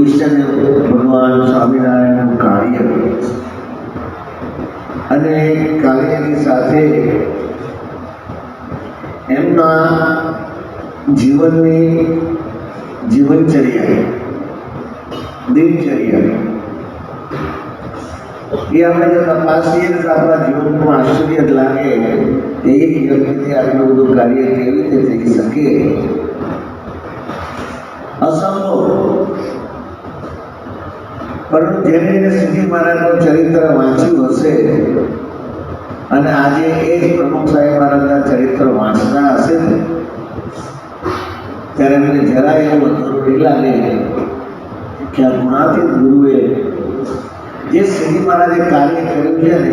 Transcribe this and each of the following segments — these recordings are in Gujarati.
ઈષ્ટદેવ ભગવાન સ્વામિનારાયણનું કાર્ય અને કાર્યની સાથે એમના જીવનની જીવનચર્યા દિનચર્યા એ આપણે જો તપાસીએ તો આપણા જીવનનું આશ્ચર્ય જ લાગે કે એક વ્યક્તિથી આટલું બધું કાર્ય કેવી રીતે થઈ શકે. અસંભવ. પરંતુ જેને શ્રીજી મહારાજનું ચરિત્ર વાંચ્યું હશે અને આજે એ જ પ્રમુખ સાહેબ મહારાજના ચરિત્ર વાંચતા હશે ને ત્યારે એમને જરા એવું જરૂરી લાગે કે આ ગુણાતીત ગુરુએ જે શ્રીજી મહારાજે કાર્ય કર્યું છે ને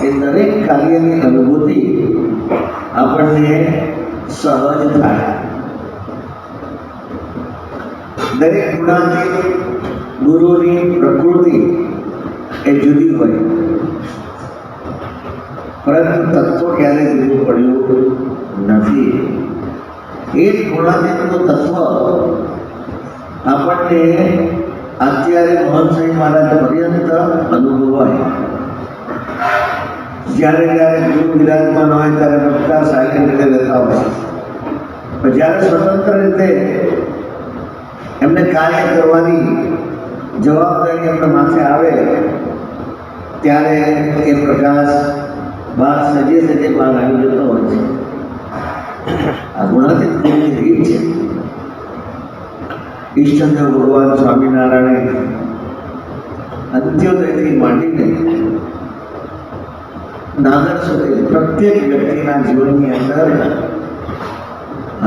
એ દરેક કાર્યની અનુભૂતિ આપણને સહજ થાય. દરેક ગુણાતીત ગુરુની પ્રકૃતિ એ જુદી હોય, પરંતુ તત્વ ક્યારેય જુદું પડ્યું નથી. એ જ ગુણાતીતનું તત્વ આપણને અત્યારે મોહનસિંહ મહારાજ પર્યંત અનુભવાય. જ્યારે જ્યારે ગુરુ વિરાજમાન હોય ત્યારે બધા સાયકલ રીતે રહેતા હોય, પણ જ્યારે સ્વતંત્ર રીતે એમને કાર્ય કરવાની જવાબદારી એમના માથે આવે ત્યારે એ પ્રકાશ બહાર સજે સજે બહાર આવી જતો હોય છે. આ ગુણાતીત ગુરુની રીત છે. ઈષ્ટદેવ ભગવાન સ્વામિનારાયણે અંત્યોદયથી માંડીને નાગર સુધી પ્રત્યેક વ્યક્તિના જીવનની અંદર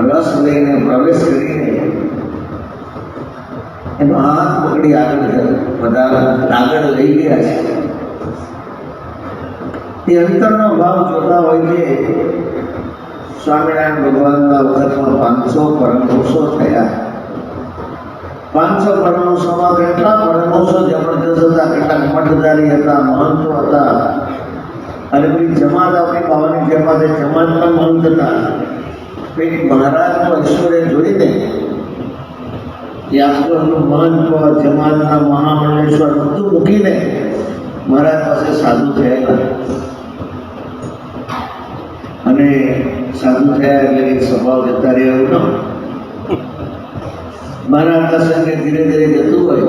રસ લઈને પ્રવેશ કરીને એનો હાથ પકડી આગળ લઈ ગયા છે. એ અંતરનો ભાવ જોતા હોય છે. સ્વામિનારાયણ ભગવાનના વખતમાં 500 પરમહંસો થયા. 500 પરમહંસોમાં કેટલા પરમહંસો જબરદસ્ત હતા, કેટલાક મઠધારી હતા, મહંતો હતા, અને પેલી જમાત આપણી બાવાની જમાત, જમાતના મહંત હતા. પેલી મહારાજનું ઐશ્વર્ય જોઈને યાત્રાનું મહંત જમાતના મહામંડલેશ્વર બધું મૂકીને મહારાજ પાસે સાધુ થયેલા. અને સાધુ થયા એટલે એક સ્વભાવ જતા રહ્યા એવું ન. મહારાજના સંગે ધીરે ધીરે જતું હોય,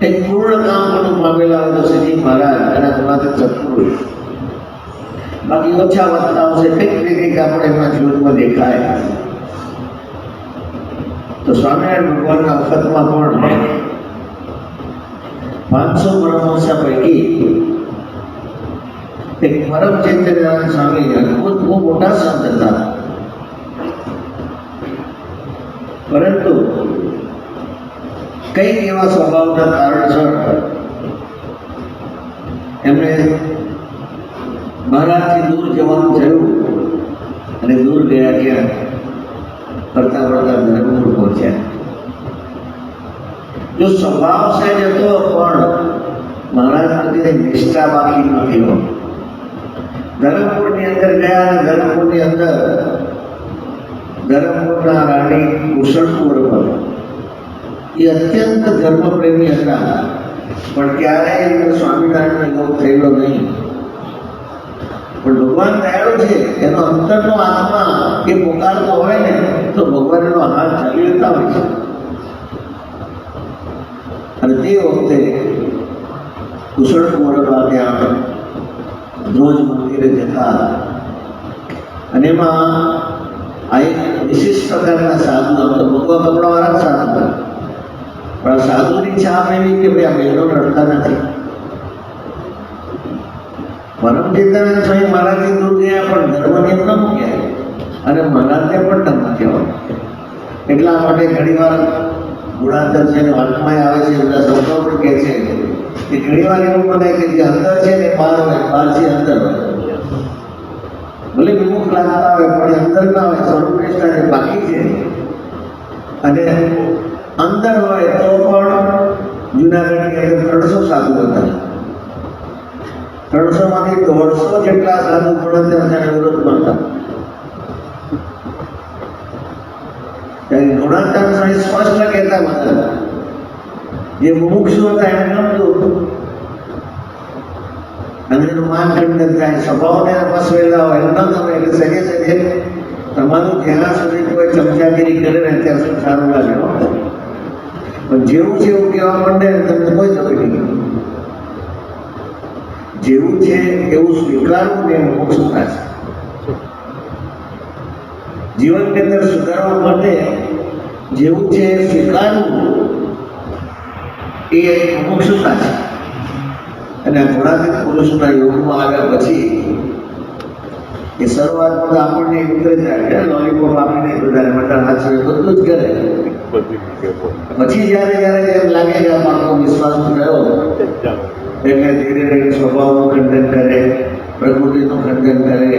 એક પૂર્ણ કામ પણ પામેલા હોય તો શ્રીજી મહારાજ એના ગુણાથી ચતુર હોય. બાકી ઓછા વધતા હશે કંઈક આપણે એમના જીવનમાં દેખાય. તો સ્વામિનારાયણ ભગવાનના વખતમાં પણ 500 પરમહંસ પૈકી એક પરમ ચૈતન્યનારાયણ સ્વામી અદભુત બહુ મોટા સંત હતા. પરંતુ કઈક એવા સ્વભાવના કારણસર એમણે મહારાજથી દૂર જવાનું થયું અને દૂર ગયા ક્યાં ફરતા ફરતા ધરમપુર પહોંચ્યા. જો સ્વભાવ સહેજ હતો પણ મહારાજ પ્રત્યે નિષ્ઠા બાકી નથી હો. ધરમપુરની અંદર ગયા અને ધરમપુરની અંદર ધરમપુરના રાણી કુશળકુંવર એ અત્યંત ધર્મપ્રેમી હતા, પણ ક્યારેય એમને સ્વામિનારાયણનો યોગ થયેલો નહીં. પણ ભગવાન દયાળુ છે, એનો અંતરનો આત્મા એ પુકારતો હોય ને તો ભગવાન એનો હાથ ચાલી લેતા હોય છે. અને તે વખતે કુશળકુંવર ત્યાં રોજ મંદિરે જતા અને એમાં આ એક વિશિષ્ટ પ્રકારના સાધુ હતો. ભગવા કપડાવાળા સાધુ હતા, પણ સાધુની છાપ એવી કે ભાઈ આ બહેનો લડતા નથી. પરમ ચેતનાનંદ સ્વામી મહારાજથી દૂર ગયા પણ ધર્મને ન મૂક્યા અને મહારાજને પણ ન મૂક્યા. એટલા માટે ઘણીવાર ગુણાધર છે ને વાતમાં આવે છે, બધા શબ્દો પણ કહે છે કે ઘણીવાર એવું બને કે જે અંદર છે ને બહાર હોય, બહાર છે અંદર હોય. ભલે વિમુખ લાગતા હોય પણ અંદર ના હોય, સ્વરૂપ નિષ્ઠા બાકી છે. અને અંદર હોય તો પણ જુનાગઢની અંદર 300 સાધુ હતા. 300માંથી 150 જેટલા સાધુ ગુણાત્યાચાર વિરોધ કરતા. ત્યારે ગુણાત્યાચાર સ્પષ્ટ કહેતા બધા જે મુમુક્ષુ હતા એને ગમતું અને એનું માન ખંડન થાય, સ્વભાવને ફસવેલા હોય એમ ન ગમે એટલે સજે સજે તમારું જ્યાં સુધી કોઈ ચમચાગીરી કરે ને ત્યાં સુધી સારું લાગે. પણ જેવું છે એવું કહેવા માંડે ને તમને કોઈ તકલીફ નહીં. જેવું છે એવું સ્વીકારવું ને મુમુક્ષુતા છે. જીવનની અંદર સુધારવા માટે જેવું છે સ્વીકારવું એ મુમુક્ષુતા છે. અને ગુણાતીત પુરુષના યોગમાં આવ્યા પછી એ શરૂઆતમાં તો આપણને ઉતરે જાય, લોલીપોપ આપીને બધાને બધા હાથ બધું જ કરે. પછી જ્યારે જ્યારે એમ લાગે કે આ મારો વિશ્વાસ થયો એટલે ધીરે ધીરે સ્વભાવનું ખંડન કરે, પ્રકૃતિનું ખંડન કરે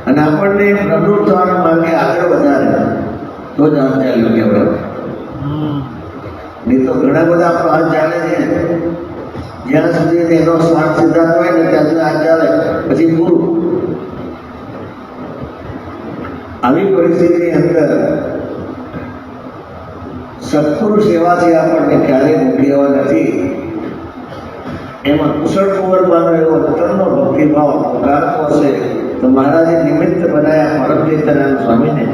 અને આપણને પ્રવૃત્ત થવાના માર્ગે આગળ વધારે તો જ હાથ ચાલ્યો કહેવાય. નહીં તો ઘણા બધા આપણો હાથ ચાલે છે જ્યાં સુધી એનો સ્વાર્થ સિદ્ધાંત હોય ને ત્યાં સુધી હાથ ચાલે, પછી પૂરું. આવી પરિસ્થિતિની અંદર સત્પુરુષ સેવાથી આપણને ક્યારેય મૂક્યા નથી. એમાં કુશળ કુંવરબાનો એવો અંતરનો ભક્તિભાવ પ્રકારતો હશે તો મહારાજે નિમિત્ત બનાવ્યા પરમ ચિંતાનંદ સ્વામીને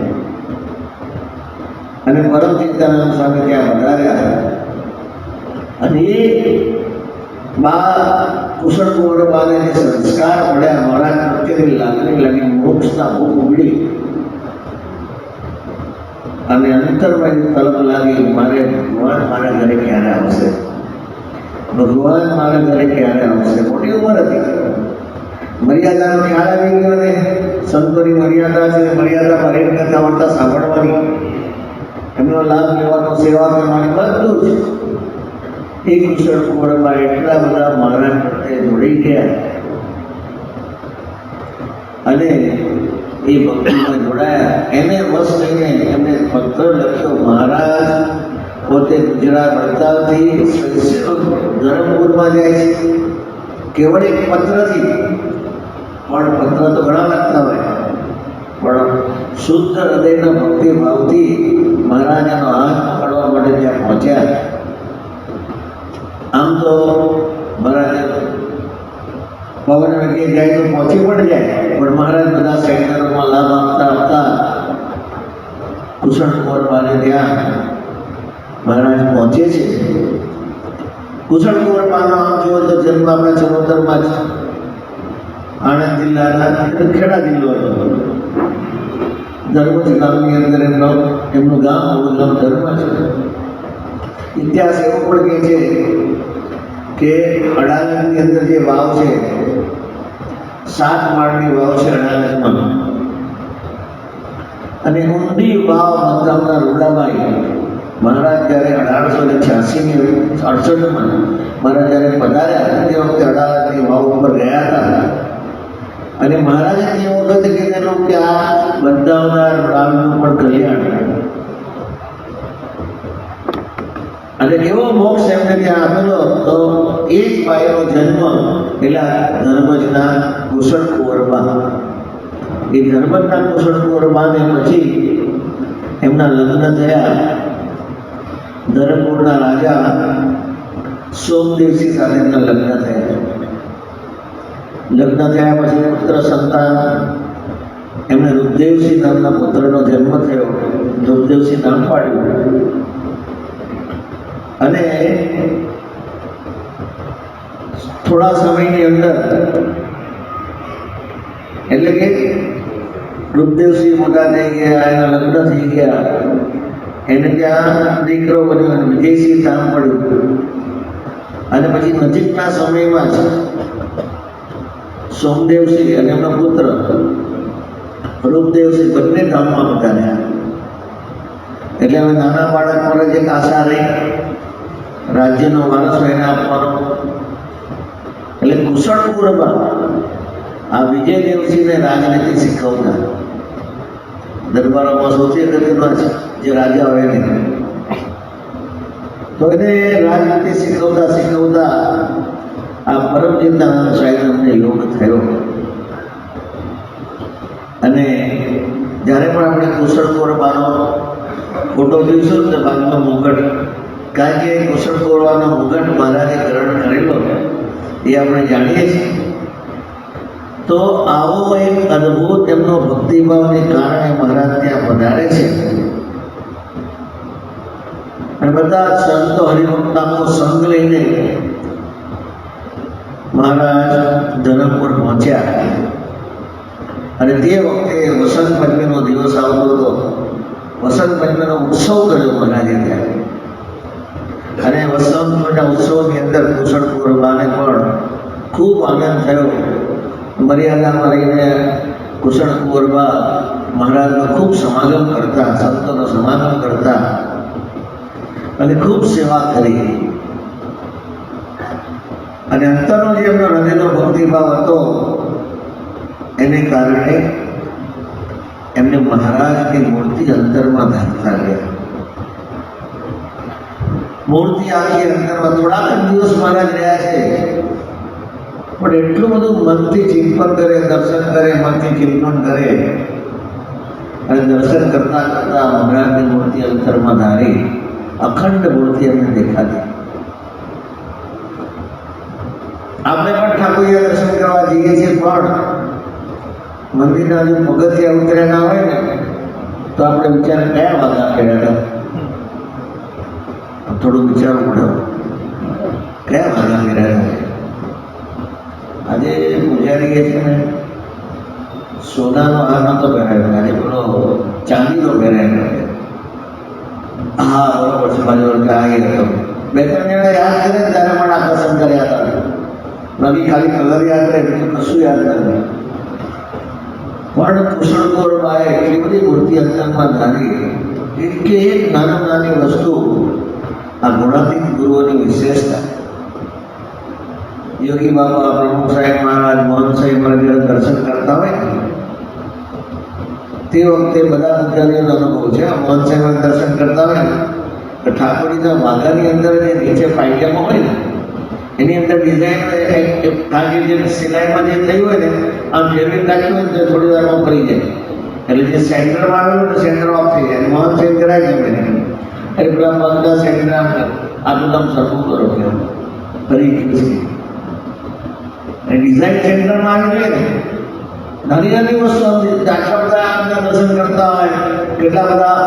અને પરમ ચિંતાનંદ સ્વામી ત્યાં વધાર્યા અને એ કુશળ કુંવરબાને જે સંસ્કાર મળ્યા મહારાજ પ્રત્યેની લાગણી લાગી, મોક્ષના ભૂખ ઉગડી અને અંતરમાં તલબ લાગી મારે ભગવાન મારા ઘરે ક્યારે આવશે, ભગવાન મારા ઘરે ક્યારે આવશે. મોટી ઉંમર હતી, મર્યાદાનો ખ્યાલ આવી ગયો ને સંતોની મર્યાદા છે, મર્યાદામાં રેટ કરતા વાર્તા સાંભળવાની, એમનો લાભ લેવાનો, સેવા કરવાની, બધું જ. એ કુશળ કુંવરમાં એટલા બધા મહારાજ પ્રત્યે જોડી ગયા અને એ ભક્તિમાં જોડાયા. એને વશ થઈને એમને પત્ર લખ્યો. મહારાજ પોતે ગુજરાત વડતાલથી ધરમપુરમાં જાય છે, કેવળ એક પત્રથી. પણ પત્ર તો ઘણા લખતા હોય, પણ શુદ્ધ હૃદયના ભક્તિ ભાવથી મહારાજાનો હાથ પકડવા માટે ત્યાં પહોંચ્યા. આમ તો મહારાજ પવન વેગે જાય તો પહોંચી પણ જાય, પણ મહારાજ બધા સેન્ટરોમાં લાભ આપતા આપતા કુશળ કુંવરબાને ત્યાં મહારાજ પહોંચે છે. કુશળ કુંવરબાનો આમ જુઓ તો જન્મ આપણા ચરોતરમાં જ આણંદ જિલ્લાના ખેડા જિલ્લો હતો. ધર્મજ ગામની અંદર એમનું ગામ ધર્મ છે. ઇતિહાસ એવો પણ કહે છે કે અડાલજની અંદર જે વાવ છે, 7 માળની વાવ છે અડાલજમાં, અને ઊંડી વાવ બંધાવનાર રૂડાબાઈ મહારાજ જ્યારે 1886માં મહારાજ જ્યારે પધાર્યા તે વખતે અડાલજની વાવ ઉપર ગયા હતા. અને મહારાજે તે વખતે કીધેલું કે આ બંધાવનાર રૂડાનું પણ કલ્યાણ અને એવો મોક્ષ એમને ત્યાં આપેલો. તો એ જ ભાઈનો જન્મ પેલા ધર્મજના કુશળ કુંવરબા. એ ધર્મજના કુશળ કુંવરબાને પછી એમના લગ્ન થયા ધરમપુરના રાજા સોમદેવસિંહ સાથે એમના લગ્ન થયા. લગ્ન થયા પછી પુત્ર સંતાન એમને રૂપદેવસિંહ નામના પુત્રનો જન્મ થયો. રૂપદેવસિંહ નામ પાડ્યું અને થોડા સમયની અંદર એટલે કે રૂપદેવસિંહ મોટા થઈ ગયા, એના લગ્ન થઈ ગયા, એને ત્યાં દીકરો બન્યો અને વિજયસિંહ નામ પડ્યું. અને પછી નજીકના સમયમાં જ સોમદેવસિંહ અને એમનો પુત્ર રૂપદેવસિંહ બંને ધામમાં પધાર્યા. એટલે હવે નાના બાળક પર જ એક આશા રહી, રાજ્યનો વારસો એને આપવાનો. એટલે કુશળ કુંવરબા આ વિજયદેવસિંહને રાજનીતિ શીખવતા. દરબારોમાં સૌથી અગત્યનો છે જે રાજા હોય એને, તો એને રાજનીતિ શીખવતા શીખવતા આ પરમ ચિંતાનંદ સાહેબ અમને યોગ થયો. અને જ્યારે પણ આપણે કુશળ કુંવરબાનો ફોટો જોઈશું ને બાજુમાં મુગટ કારણ કે કુશળ કોરવાનો મુગટ મહારાજે ગ્રહણ કરેલો એ આપણે જાણીએ છીએ. તો આવો એક અદ્ભુત એમનો ભક્તિભાવને કારણે મહારાજ ત્યાં પધારે છે અને બધા સંતો હરિભક્તોનો સંગ લઈને મહારાજ ધરમપુર પહોંચ્યા. અને તે વખતે વસંત પંચમીનો દિવસ આવતો હતો. વસંત પંચમીનો ઉત્સવ કર્યો મહારાજે ત્યાં. અને વસંત ઉત્સવની અંદર કુશળ કુંવરબાને પણ ખૂબ આનંદ થયો. મર્યાદામાં રહીને કુશળ કુંવરબા મહારાજનો ખૂબ સમાગમ કરતા, સંતોનો સમાગમ કરતા અને ખૂબ સેવા કરી. અને અંતરનો જે એમનો હૃદયનો ભક્તિભાવ હતો એને કારણે એમને મહારાજની મૂર્તિ અંતરમાં ધારતા ગયા. મૂર્તિ આવી અંતરમાં થોડાક જ દિવસ મહારાજ રહ્યા છે, પણ એટલું બધું મનથી ચિંતન કરે, દર્શન કરે, મનથી ચિંતન કરે અને દર્શન કરતા કરતા મહારાજની મૂર્તિ અંતરમાં ધારી અખંડ મૂર્તિ એમને દેખાતી. આપણે પણ ઠાકોરજીના દર્શન કરવા જઈએ છીએ, પણ મંદિરના જે પગથિયા ઉતર્યા ના હોય ને તો આપણે વિચાર કયા વાગા કર્યા હતા. થોડું વિચારવું પડે, કયા વાગા કર્યા હતા. આજે પૂજારીએ છે ને સોનાનો હાર નતો પહેરાયો, આજે પેલો ચાંદીનો પહેરાયેલો. હા બરોબર છે, બાજુ આવી હતો. બે ત્રણ જણા યાદ કરે ને ત્યારે પણ આકર્ષણ કર્યા હતા. બાકી ખાલી કલર યાદ રહે, બીજું કશું યાદ નથી. પણ કુશળ કુંવરબાએ એટલી બધી મૂર્તિ અંતરમાં ધારી કે એક નાની વસ્તુ આ ગુણાતીત ગુરુઓની વિશેષતા. યોગી બાબા, પ્રમુખ સાહેબ મહારાજ, મોહન સાહેબ મહારાજ દર્શન કરતા હોય તે વખતે બધા પૂજારીઓનો અનુભવ છે. મોહન સાહેબ દર્શન કરતા હોય ને તો ઠાકોરજીના વાઘાની અંદર જે નીચે પાયજામો હોય ને એની અંદર ડિઝાઇન કારણ કે જે સિલાઈમાં જે થયું હોય ને આમ ફેરવી નાખ્યું હોય ને તો થોડી વારમાં ફરી જાય. એટલે જે સેન્ટરમાં આવેલું ને સેન્ટર ઓફ થઈ જાય. મોહન સાહેબ કરાય ગમે ને એટલે પેલા બધા સેન્ટર આમ આટલું આમ સરખું કરો કે ફરી ગયું છે. ડિઝાઇન સેન્ટરમાં આવી જાય ને નાની વસ્તુ આટલા બધા દર્શન કરતા હોય, કેટલા બધા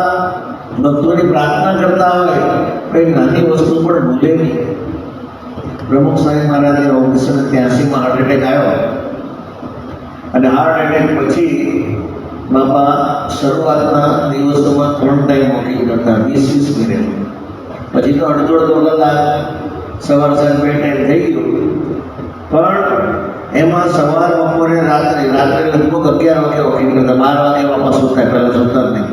ભક્તોની પ્રાર્થના કરતા હોય, કઈ નાની વસ્તુ પણ ભૂલે નહીં. પ્રમુખ સાહેબ મહારાજે 1983માં હાર્ટ એટેક આવ્યો અને હાર્ટ એટેક પછી બાપા શરૂઆતના દિવસોમાં 3 ટાઈમ વોકિંગ કરતા, 20-20 મિનિટ. પછી તો અડધો કલાક સવાર સાંજ 2 ટાઈમ થઈ ગયું. પણ એમાં સવાર, બપોરે, રાત્રે લગભગ 11 વાગે વોકિંગ કરતા. 12 વાગે બાપા સુતા, પહેલાં સુતા જ નહીં.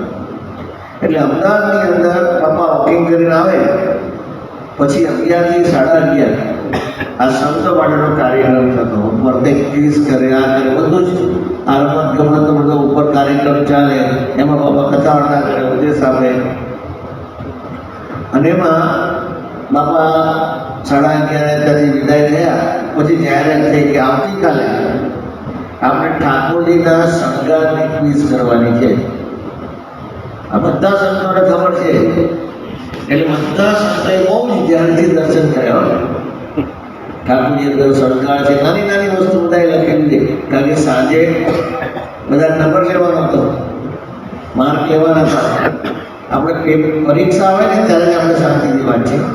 એટલે અમદાવાદની અંદર બાપા વોકિંગ કરીને આવે પછી 11 થી 11:30 આ સંતો માટેનો કાર્યક્રમ થતો. વર્તે ક્વિઝ કરે, આ કરે, બધું જ આ રમત ગમત બધો ઉપર કાર્યક્રમ ચાલે. એમાં બાપા કથા વાર્તા કરે, ઉપદેશ આપે. અને એમાં બાપા 11:30 ત્યાંથી વિદાય થયા. પછી જાહેરાત થઈ કે આવતીકાલે આપણે ઠાકોરજીના શણગારની ક્વિઝ કરવાની છે. આ બધા સંતોને ખબર છે, એટલે બધા સંતોએ બહુ જ ધ્યાનથી દર્શન કર્યા. ઠાકોરજી અંદર શણગાર છે, નાની વસ્તુ બધાએ લખેલી છે. કારણ કે સાંજે બધા નંબર લેવાનો હતો, માર્ક લેવાના હતા. આપણે પરીક્ષા હોય ને ત્યારે જ આપણે શાંતિથી વાંચીએ.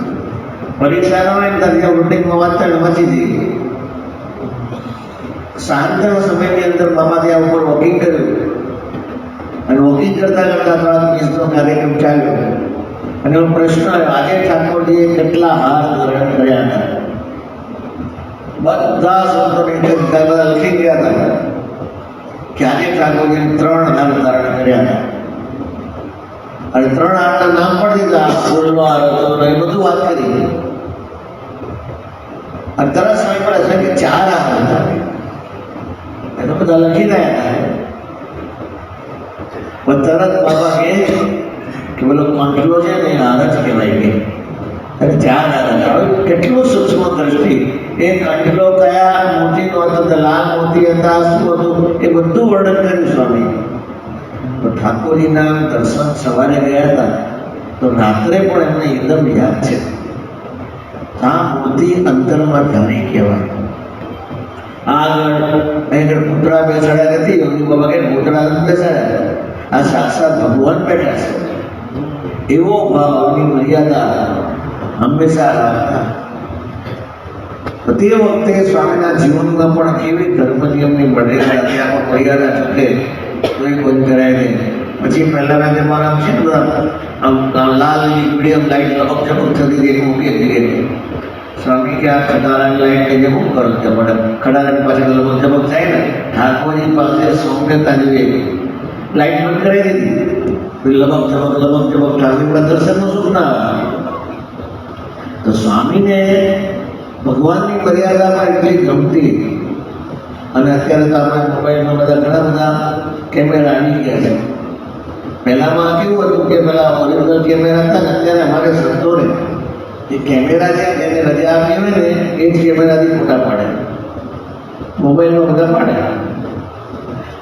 પરીક્ષા ન હોય ને ત્યારે રૂટિંગમાં વાંચતા વાંચી જઈએ. સાંજના સમયની અંદર બાબા ત્યાં ઉપર વોકિંગ કર્યું અને વોકિંગ કરતા થોડા ક્વિઝનો કાર્યક્રમ ચાલ્યો. અને એનો પ્રશ્ન આવ્યો, આજે ઠાકોરજીએ કેટલા હાર ધારણ કર્યા હતા? બધા સંતોને બધા લખી ગયા હતા કે આજે ઠાકોરજીએ 3 હાર ધારણ કર્યા હતા. અને 3 હારના નામ પણ દીધા, ફૂલનો હાર હતો એ બધું વાત કરી. અને તરત સમય પડે છે કે 4 હાર હતા, એ તો બધા લખી રહ્યા હતા. પણ તરત બાબા કહે કે પેલો કંઠલો છે ને હાર જ કહેવાય કે અને 4 હાર હતા. કેટલું સૂક્ષ્મ દ્રષ્ટિ! એ કંઠલો કયા મોતીનો હતો, લાલ મોતી હતા, શું હતું, એ બધું વર્ણન કર્યું સ્વામી. તો ઠાકોરજીના દર્શન સવારે ગયા હતા તો રાત્રે પણ એમને એકદમ યાદ છે. આ મૂર્તિ અંતરમાં ધારી કહેવાય. આગળ પૂતળા બેસાડ્યા નથી, યોગી બાબા કે પૂતળા નથી બેસાડ્યા, આ સાક્ષાત ભગવાન બેઠા છે. એવો ભાવની મર્યાદા હંમેશા રાખતા. તો તે વખતે સ્વામીના જીવનમાં પણ એવી ધર્મ નિયમની મર્યાદા હતી. આમાં મર્યાદા ચૂકે તો એ બંધ કરાય નહીં. પછી પહેલાના જમાનામાં છે ને આમ લાલ મીડિયમ લાઈટ લપક ઝપક થતી હતી, એ મૂકી હતી. સ્વામી કે આ ખટારાની લાઈટ લઈને શું કરો છો? પણ ખટારાની પાછળ લપક ઝપક થાય ને, ઠાકોરજી પાસે સૌમ્યતા જોઈએ, લાઈટ બંધ કરી દીધી. લપક ઝપક ઠાકોરના દર્શનનું સુખ ના આવે. તો સ્વામીને ભગવાનની મર્યાદામાં એટલી ગમતી. અને અત્યારે તો આપણે મોબાઈલમાં ઘણા બધા કેમેરા આવી ગયા છે. પહેલામાં કેવું હતું કે પેલા ઓરિજિનલ કેમેરા હતા ને, અત્યારે અમારે સંતોને એ કેમેરા છે એને રજા આપી હોય ને એ જ કેમેરાથી ફોટા પાડે, મોબાઈલમાં બધા પાડે.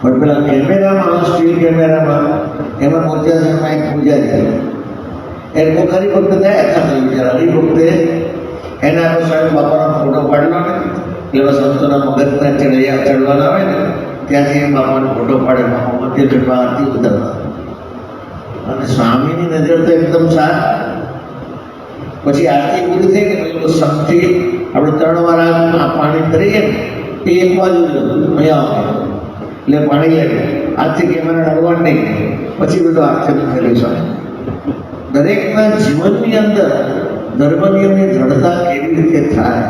પણ પેલા કેમેરામાં, સ્ટીલ કેમેરામાં, એમાં મોરચામાં એક પૂજા છે. એ ખરી વખતે ગયા હતા બિચારા, એ વખતે એના આપણે સ્વામી બાપાનો ફોટો પાડેલો ને, એવા સંતોના મગજના ચડવાના આવે ને ત્યાંથી બાપાનો ફોટો પાડે, બાપા મધ્ય ચડવા આરતી ઉતરવા. અને સ્વામીની નજર તો એકદમ સારી. પછી આરતી પૂરી થઈ ને પેલું સમથી આપણે 3 વાર પાણી કરીએ ને એ એક બાજુ અહીંયા એટલે પાણી લે, આજથી કેમેરા અડવાનું નહીં. પછી બધું આરતી થયેલી સ્વામી. દરેકના જીવનની અંદર ધર્મ નિયમની દ્રઢતા કેવી રીતે થાય?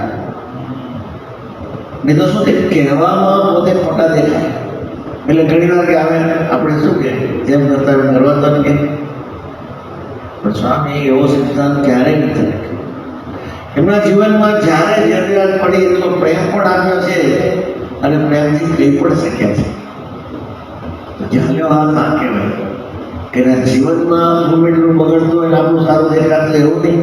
ને તો શું કહેવામાં પોતે ખોટા દેખાય. એટલે ઘણી વાર કે આપણે શું કે જેમ કરતા એમ કરવા તો કે, પણ સ્વામી એવો સિદ્ધાંત ક્યારેય નથી રાખ્યો. એમના જીવનમાં જ્યારે જરૂરિયાત પડી એટલો પ્રેમ પણ આપ્યો છે અને પ્રેમથી કહી પણ શક્યા છે. તો ચાલ્યો હાથ ના કહેવાય કે એના જીવનમાં મુમેન્ટનું બગડતું હોય આપણું સારું દેખાતું એવું નહીં.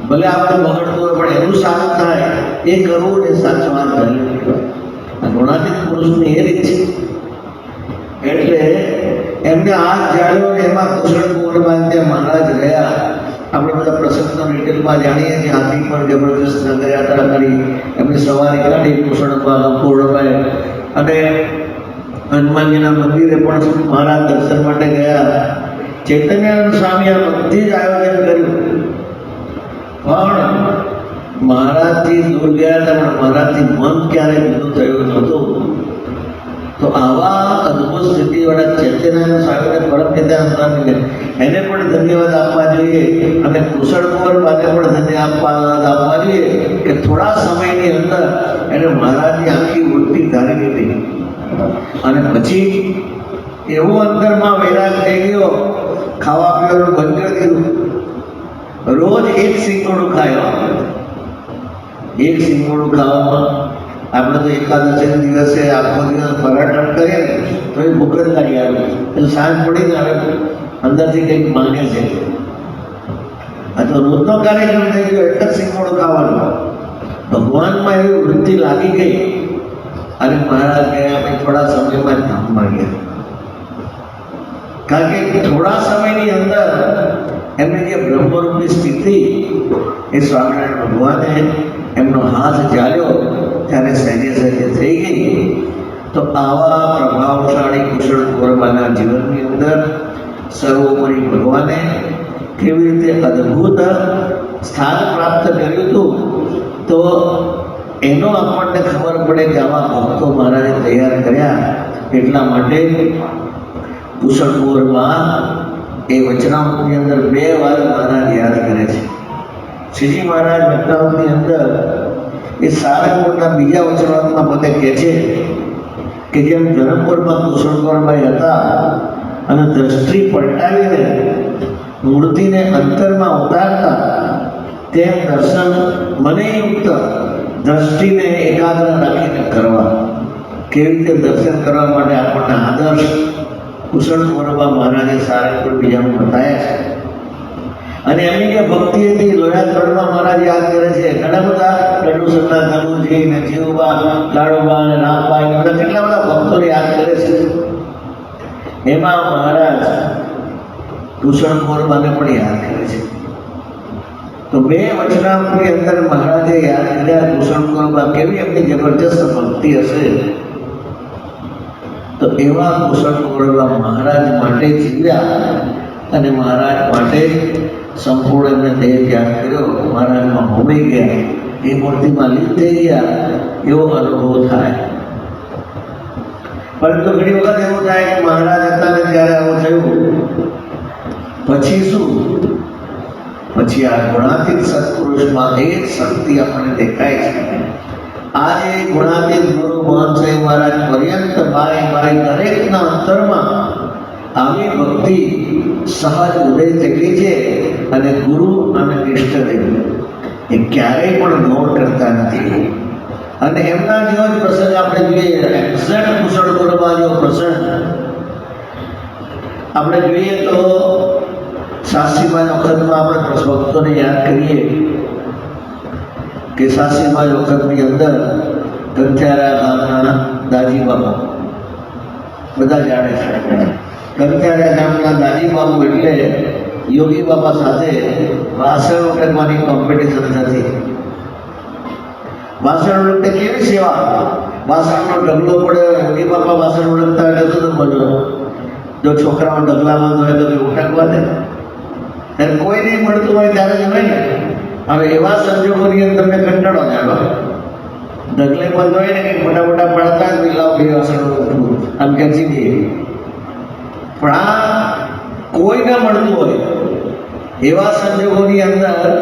ભલે આપણે બગડતું હોય પણ એનું સારું થાય એ કરવું ને સાચો વાત ધર્મ કહેવાય. આ ગુણાતીત પુરુષની એ રીત છે. એટલે એમને હાથ જાળ્યો ને એમાં કુશળ કુંવરમાં મહારાજ રહ્યા. આપણે બધા પ્રસંગનો ડિટેલમાં જાણીએ છીએ. હાથી પર જબરજસ્ત નગરયાત્રા કરી, એમની સવારી કાઢી કુશળમાં, પૂર્ણભાઈ અને હનુમાનજીના મંદિરે પણ મહારાજ દર્શન માટે ગયા. ચૈતન્યાનંદ સ્વામી આ બધી જ આયોજન કર્યું. પણ મહારાજથી દૂર ગયા હતા, પણ મહારાજથી મન ક્યારેય જુદું થયું નહોતું. તો આવા અદભુત સ્થિતિવાળા ચૈતન્યાનંદ સ્વામીને, પરમ ચૈતન્યાનંદ સ્વામીને એને પણ ધન્યવાદ આપવા જોઈએ. અને કુશળ કુંવર બાને પણ ધન્યવાદ આપવા જોઈએ કે થોડા સમયની અંદર એને મહારાજની આખી વૃત્તિ ધારી લીધી. અને પછી એવું અંતરમાં વૈરાગ થઈ ગયો, ખાવા પીવાનું બંધ કરી દીધું. રોજ એક સિંગોડું ખાયો. એક સિંગોડું ખાવામાં આપણે તો એકાદશી દિવસે આખો દિવસ પરાઠણ કરીએ ને તો એ ભૂખ જ લાગી આવે. એટલે સાંજ પડીને આવે અંદરથી કંઈક માંગે છે. આ તો રોજનો કાર્યક્રમ થઈ ગયો, એક જ સિંગોડું ખાવાનું. ભગવાનમાં એવી વૃત્તિ લાગી ગઈ. અને મહારાજ ગયા ભાઈ થોડા સમયમાં ધામમાં ગયા. કારણ કે થોડા સમયની અંદર એમની જે બ્રહ્મરૂપની સ્થિતિ એ સ્વામિનારાયણ ભગવાને એમનો હાથ ચાલ્યો ત્યારે સહેજે થઈ ગઈ. તો આવા પ્રભાવશાળી કુશળ કુંવરબાના જીવનની અંદર સર્વોપરી ભગવાને કેવી રીતે અદ્ભુત સ્થાન પ્રાપ્ત કર્યું હતું, તો એનો આપણને ખબર પડે કે આવા ભક્તો મહારાજે તૈયાર કર્યા. એટલા માટે કુશળ કુંવરમાં એ વચનામૃતની અંદર 2 વાર મહારાજ યાદ કરે છે. શ્રીજી મહારાજ વચનામૃતની અંદર એ સારંગપુરના બીજા વચનામૃતમાં પોતે કહે છે કે જેમ ધરમપુરમાં કુશળ કુંવરભાઈ હતા અને દ્રષ્ટિ પલટાવીને મૂર્તિને અંતરમાં ઉતારતા, તેમ દર્શન મને યુક્ત દ્રષ્ટિને એકાગ્ર રાખીને કરવા. કેવી રીતે દર્શન કરવા માટે આપણને આદર્શ કુશળ કુંવરબા મહારાજે સારંગપુર બીજાનું બતાવ્યા છે. અને એમની જે ભક્તિ હતી લોયા ત્રણમાં મહારાજ યાદ કરે છે. ઘણા બધા લડુસરના ધનુજી ને જીવબા, લાડુબા ને રામબા ને બધા કેટલા બધા ભક્તોને યાદ કરે છે. એમાં મહારાજ ઘૂસણખોરબાને પણ યાદ કરે છે. તો બે વચનામૃતની અંદર મહારાજે યાદ કર્યા ઘૂસણખોરબા કેવી એમની જબરજસ્ત ભક્તિ હશે. તો એવા ઘૂસણખોરબા મહારાજ માટે જીવ્યા અને મહારાજ માટે સંપૂર્ણ એમને દેહ ત્યાગ કર્યો. મહારાજમાં હોમી ગયા, એ મૂર્તિમાં લીન થઈ ગયા, એવો અનુભવ થાય. પરંતુ ઘણી વખત એવું થાય કે મહારાજ હતા ને ત્યારે આવું થયું, પછી શું? પછી આ ગુણાતીત સત્પુરુષમાં એ શક્તિ આપણને દેખાય છે. આજે ગુણાતીત ગુરુ મહંત સાહેબ મહારાજ પર્યંત મારી દરેકના અંતરમાં આવી ભક્તિ સહજ ઉદય થયેલી છે. અને ગુરુ અને ઇષ્ટદેવ એ ક્યારેય પણ નોટ કરતા નથી. અને એમના જેવો જ પ્રસંગ આપણે જોઈએ, એક્ઝેક્ટ ઘૂસણખોરબા જેવો પ્રસંગ આપણે જોઈએ તો સાસીબાઈ વખતમાં આપણે ભક્તોને યાદ કરીએ કે સાસીબાઈ વખતની અંદર ગંથિયારા ગામના દાજી બાપુ બધા જાણે છે. ગંથિયારા ગામના દાજી બાપુ એટલે યોગી બાપા સાથે વાસણ ઉટકવાની કોમ્પિટિશન થતી. વાસણ ઉટકે કેવી સેવા, વાસણનો ઢગલો પડ્યો, યોગી બાપા વાસણ ઉટકતા એટલે શું મજો? જો છોકરાઓ ઢગલામાં હોય તો ઉટકવા દે, ત્યારે કોઈ નહીં મળતું હોય ત્યારે જ હોય ને. હવે એવા સંજોગોની અંદર તમને કંટાળો જાણો, ઢગલે બંધ હોય ને કંઈક મોટા મોટા પડતા જ લાવ બે વાસણ ઉઠવું આમ ખેંચી દઈએ. પણ આ કોઈ ના મળતું હોય એવા સંજોગોની અંદર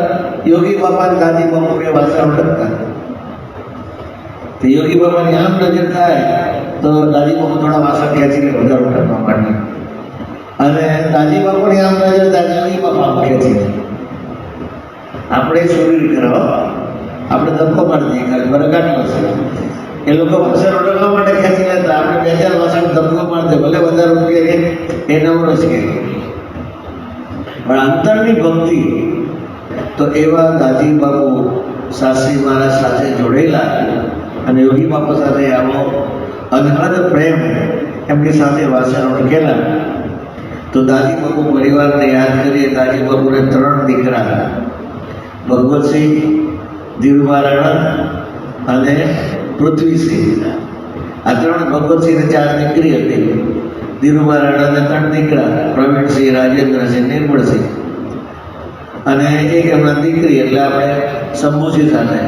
યોગી બાપા દાદી બાપુ બે વાસણ ઉઠકતા. તો યોગી બાપાની આમ નજર થાય તો દાદી બાપુ થોડા વાસણ ખેંચીને વધારે ઉઠકવા માંડે, અને દાદી બાપુની આમ નજર થાય યોગી બાપા ખેંચી લે. આપણે ચોરી કરો, આપણે ધક્કો મારી દઈએ ખાલી બરગાટમાં છે. એ લોકો વાસણ ઉઠકવા માટે ખેંચી લેતા, આપણે બે ચાર વાસણ ધક્કો મારી દે, ભલે વધારે રૂપિયા કે એ નવરો જ કે. પણ અંતરની ભક્તિ તો એવા દાદી બાપુ સાસરી મહારાજ સાથે જોડેલા અને યોગી બાપા સાથે આવો અનહદ પ્રેમ એમની સાથે વાસણ ઉઠકેલા. તો દાદી બાપુ પરિવારને યાદ કરીએ. દાદી બાપુને 3 દીકરા, ભગવતસિંહ, ધીરુભા રાણા અને પૃથ્વીસિંહ. આ 3 ભગવતસિંહને 4 દીકરી હતી. ધીરુભા રાણાને 3 દીકરા, પ્રવીણસિંહ, રાજેન્દ્રસિંહ, નિર્મળસિંહ, અને એક એમના દીકરી એટલે આપણે શંભુસિંહ સાથે.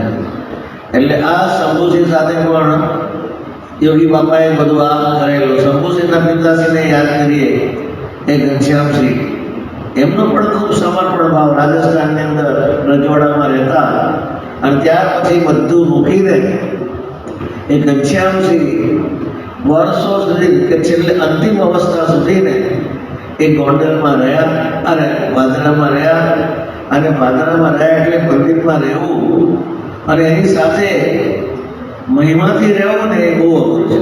એટલે આ શંભુસિંહ સાથે પણ યોગી બાપાએ બધું આ કરેલું. શંભુસિંહના પિતાશ્રીને યાદ કરીએ એ ઘનશ્યામસિંહ, એમનો પણ ખૂબ સમર્પણ ભાવ. રાજસ્થાનની અંદર રજવાડામાં રહેતા અને ત્યાર પછી બધું મૂકીને એ ઘનશ્યામસિંહ વર્ષો સુધી કે છેલ્લે અંતિમ અવસ્થા સુધીને એ ગોંડલમાં રહ્યા અને ભાદરામાં રહ્યા. અને ભાદરામાં રહ્યા એટલે મંદિરમાં રહેવું અને એની સાથે મહિમાથી રહેવું ને એ બહુ અઘરું છે.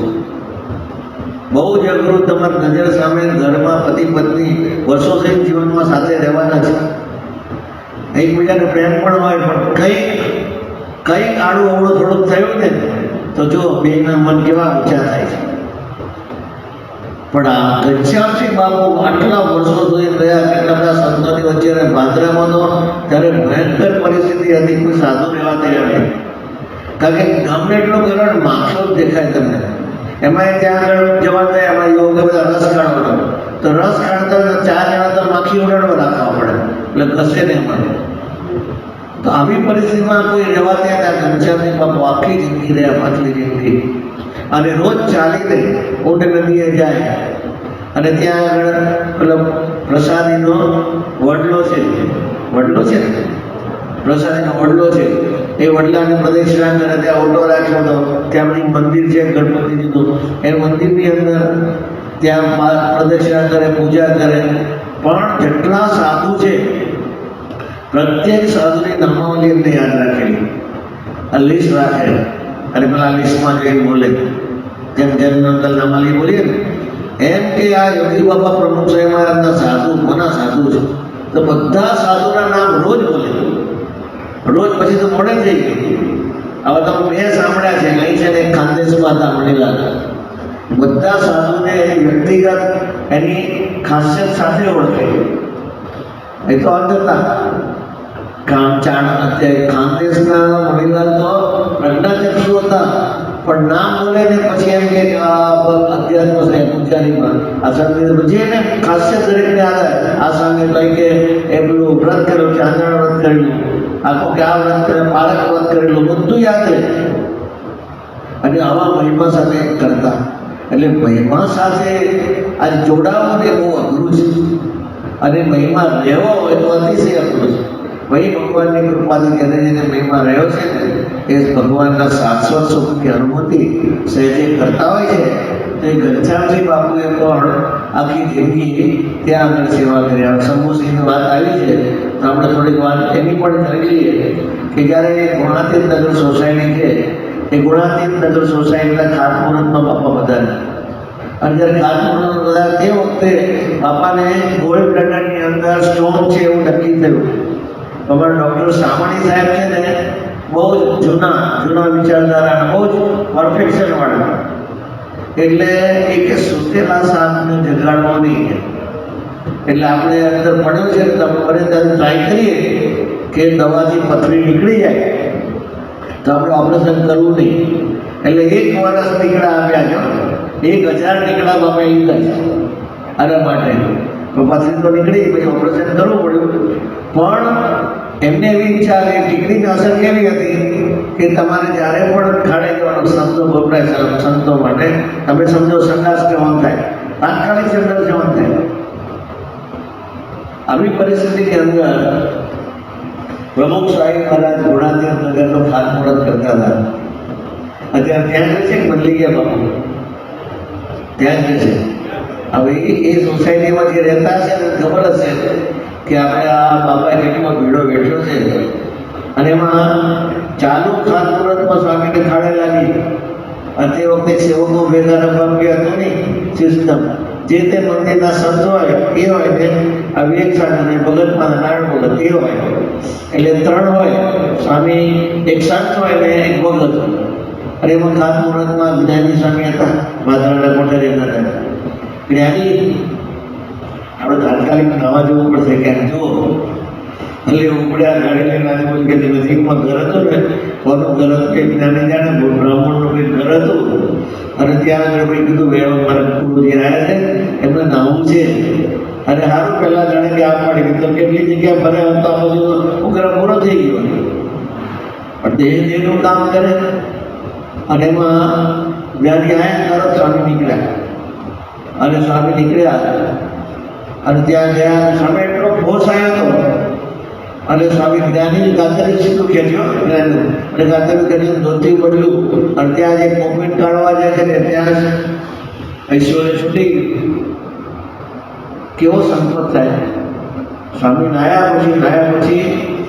બહુ જ અઘરું. તમારી નજર સામે ઘરમાં પતિ પત્ની વર્ષો સુધી જીવનમાં સાથે રહેવાના છે. એકબીજાને પ્રેમ પણ હોય, પણ કંઈક આડું અવળું થોડુંક થયું ને તો જો બેના મન કેવા ઊંચા થાય છે. પણ આ ઘનશ્યામસિંહ બાપુ આટલા વર્ષો સુધી રહ્યા, કેટલા બધા સંતોની વચ્ચે, અને ભાદરામાં તો ત્યારે ભયંકર પરિસ્થિતિ હતી, કોઈ સાધુ રહેવા તૈયાર નહીં. કારણ કે ગામને એટલો ગરણ માખલો જ દેખાય તમને. એમાં ત્યાં આગળ જવા થાય, એમાં યોગ બધા રસ કાઢવાનો, તો રસ કાઢતા 4 જણા તો માખી ઉડાડવા રાખવા પડે, એટલે ઘસે નહીં મળે. તો આવી પરિસ્થિતિમાં કોઈ રહેવા ત્યાં ઘનશ્યામસિંહ બાપુ આખી જિંદગી રહ્યા, પાછલી જિંદગી. અને રોજ ચાલીને ઊંટ નદીએ જાય અને ત્યાં આગળ પેલો પ્રસાદીનો વડલો છે, પ્રસાદીનો વડલો છે, એ વડલાને પ્રદક્ષિણા કરે. ત્યાં ઓટો રાખ્યો હતો, ત્યાં બધી મંદિર છે ગણપતિજીનું, એ મંદિરની અંદર ત્યાં પ્રદક્ષિણા કરે, પૂજા કરે. પણ જેટલા સાધુ છે પ્રત્યેક સાધુની નામાવલી એમને યાદ રાખેલી, આ લિસ્ટ રાખે અને પેલા લિસ્ટમાં જઈને બોલે, જેમ જનરલ નામાવલી બોલીએ ને એમ કે આ યોગી બાપા પ્રમુખ સાહેબ મહારાજના સાધુ કોના સાધુ છે, તો બધા સાધુના નામ રોજ બોલે. રોજ પછી તો મોડે થઈ ગયું. હવે તમે 2 સાંભળ્યા છે, અહીં છે ને ખાનદેશમાં હતા મળેલા. બધા સાધુને વ્યક્તિગત એની ખાસિયત સાથે ઓળખે. એ તો અંધતા ખાનદેશના મણીલાલ તો પ્રજ્ઞાચક્ષુ હતા, પણ નામ બોલે ને પછી એમ કે અધ્યાત્મ છે પૂજારીમાં આ સંગીત પછી એને ખાસિયત દરેકને આવે. આ સામે કઈ કે એ પેલું વ્રત કરેલું, ચાંદણ વ્રત કરેલું, આખું કે આ વ્રત કરે, પારક વ્રત કરેલું, બધું યાદ રહે. અને આવા મહિમા સાથે કરતા. એટલે મહિમા સાથે આજે જોડાવું ને બહુ અઘરું છે, અને મહિમા રહેવો હોય તો અતિશય અઘરું છે. ભાઈ ભગવાનની કૃપાથી જેને જેને મહિમા રહ્યો છે ને એ ભગવાનના શાશ્વત સુખની અનુભૂતિ સહેજે કરતા હોય છે. તો એ ઘનશ્યામજી બાપુએ પણ આખી જિંદગી ત્યાં આગળ સેવા કરી. શંભુસિંહની વાત આવી છે તો આપણે થોડીક વાત એની પણ કરી લઈએ કે જ્યારે ગુણાતીત નગર સોસાયટી છે એ ગુણાતીત નગર સોસાયટીના ખાતમુહૂર્તમાં બાપા બધાને, અને જ્યારે ખાતમુહૂર્ત બધા તે વખતે બાપાને ગોલ્ડ પ્લેટરની અંદર સ્ટોન છે એવું નક્કી થયું. અમારા ડૉક્ટર સામાણી સાહેબ છે ને બહુ જ જૂના વિચારધારા, બહુ જ પરફેક્શન વાળા. એટલે એ કે સુતેલા સાપને જગાડવો નહીં. એટલે આપણે અંદર પડ્યું છે કે તમે બને ત્યારે ટ્રાય કરીએ કે દવાથી પથરી નીકળી જાય તો આપણે ઓપરેશન કરવું નહીં. એટલે 1 વર્ષ નીકળ્યા આપ્યા છો, 1000 નીકળ્યા બાપા લીધા છે આના માટે. તો પથરી તો નીકળી, પછી ઓપરેશન કરવું પડ્યું. પણ એમને એવી ઈચ્છા હતી, ટીકડીની અસર કેવી હતી કે તમારે જ્યારે પણ ખાડે જવાનો શબ્દો વપરાય છે સંતો માટે, તમે સમજો સંદાસ જવાનું થાય, તાત્કાલિક સંદાસ જવાનું થાય. આવી પરિસ્થિતિની અંદર પ્રમુખ સાહેબ મહારાજ ગુણાતીત નગરનું ખાતમુહૂર્ત કરતા હતા. અત્યારે ત્યાં જ છે કે બદલી ગયા બાપુ? ત્યાં જ છે. હવે એ સોસાયટીમાં જે રહેતા હશે ને ખબર હશે કે આપણે આ બાપાએ કેટલો ભીડો બેઠો છે. અને એમાં ચાલુ ખાતમુહૂર્તમાં સ્વામીને ખાડે લાગી. અને તે વખતે સેવકો ભેગા રમવા હતું નહીં સિસ્ટમ. જે તે મંદિરના સંત હોય એ હોય ને આ વિવેક સાધન ભગતમાં નારાયણ ભગત એ હોય, એટલે 3 હોય. સ્વામી એક સંત હોય ને એક ભગત. અને એમાં ખાતમુહૂર્તમાં જ્ઞાની સ્વામી હતા, ભાદરણા કોઠે રહેતા હતા. જ્ઞાની આપણે તાત્કાલિક નાવા જવું પડશે ક્યાંક જો. એટલે ઉપડ્યા ગાડી લઈને આજે બોલ કે નજીકમાં ઘર હતું ને, કોનું ઘર હતું કે જ્ઞાની જાણે બ્રાહ્મણનું કંઈક ઘર હતું. અને ત્યાં આગળ ભાઈ કીધું મારા ગુરુજી આવ્યા છે એમને નાવું છે. અને સારું પહેલાં જાણે કે આ પાડી તો કેટલી જગ્યા ફરે તો આ બધું ઉગ્ર પૂરો થઈ ગયો. પણ દેહનું કામ કરે. અને એમાં જ્ઞાની આવ્યા તરત સ્વામી નીકળ્યા. અને સ્વામી નીકળ્યા અને ત્યાં ગયા. સ્વામી એટલો ફોર્સ આવ્યો હતો. અને સ્વામી જ્ઞાની ગાતરી સીધું ખેંચ્યો જ્ઞાનનું, અને ગાતરી કરીને ધોતી બદલું. અને ત્યાં જે કોમેન્ટ કાઢવા જાય છે ને ત્યાં ઐશ્વર્ય છૂટી કેવો સંપત થાય. સ્વામી નાયા પછી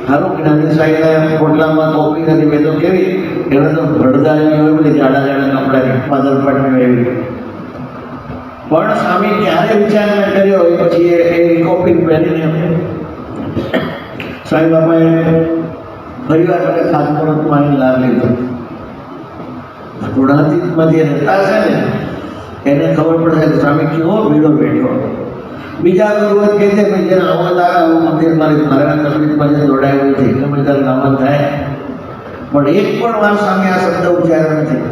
સારું જ્ઞાની સાહેબના પોટલામાં કોપી નથી. મેં તો કેવી એને તો ભડદાની હોય બધી જાડા કપડાની પાદર પાટની એવી. પણ સ્વામી ક્યારે વિચાર ન કર્યો એ પછી એ કોપી પહેરીને સ્વામી બાપાએ પરિવાર માટે ખાતમુહૂર્તમાં લાભ લીધો. ગુણાતીતમાં જે રહેતા છે ને એને ખબર પડશે કે સ્વામી કેવો ભીડો બેઠો. બીજા ગુરુઓ કહે છે કે જેને આવો લાગે આવું મંદિર મારા તકલીફમાં જે જોડાયેલું છે ગમે ત્યારે નામન થાય. પણ એક પણ વાર સ્વામી આ શબ્દ ઉચ્ચાર્યો નથી.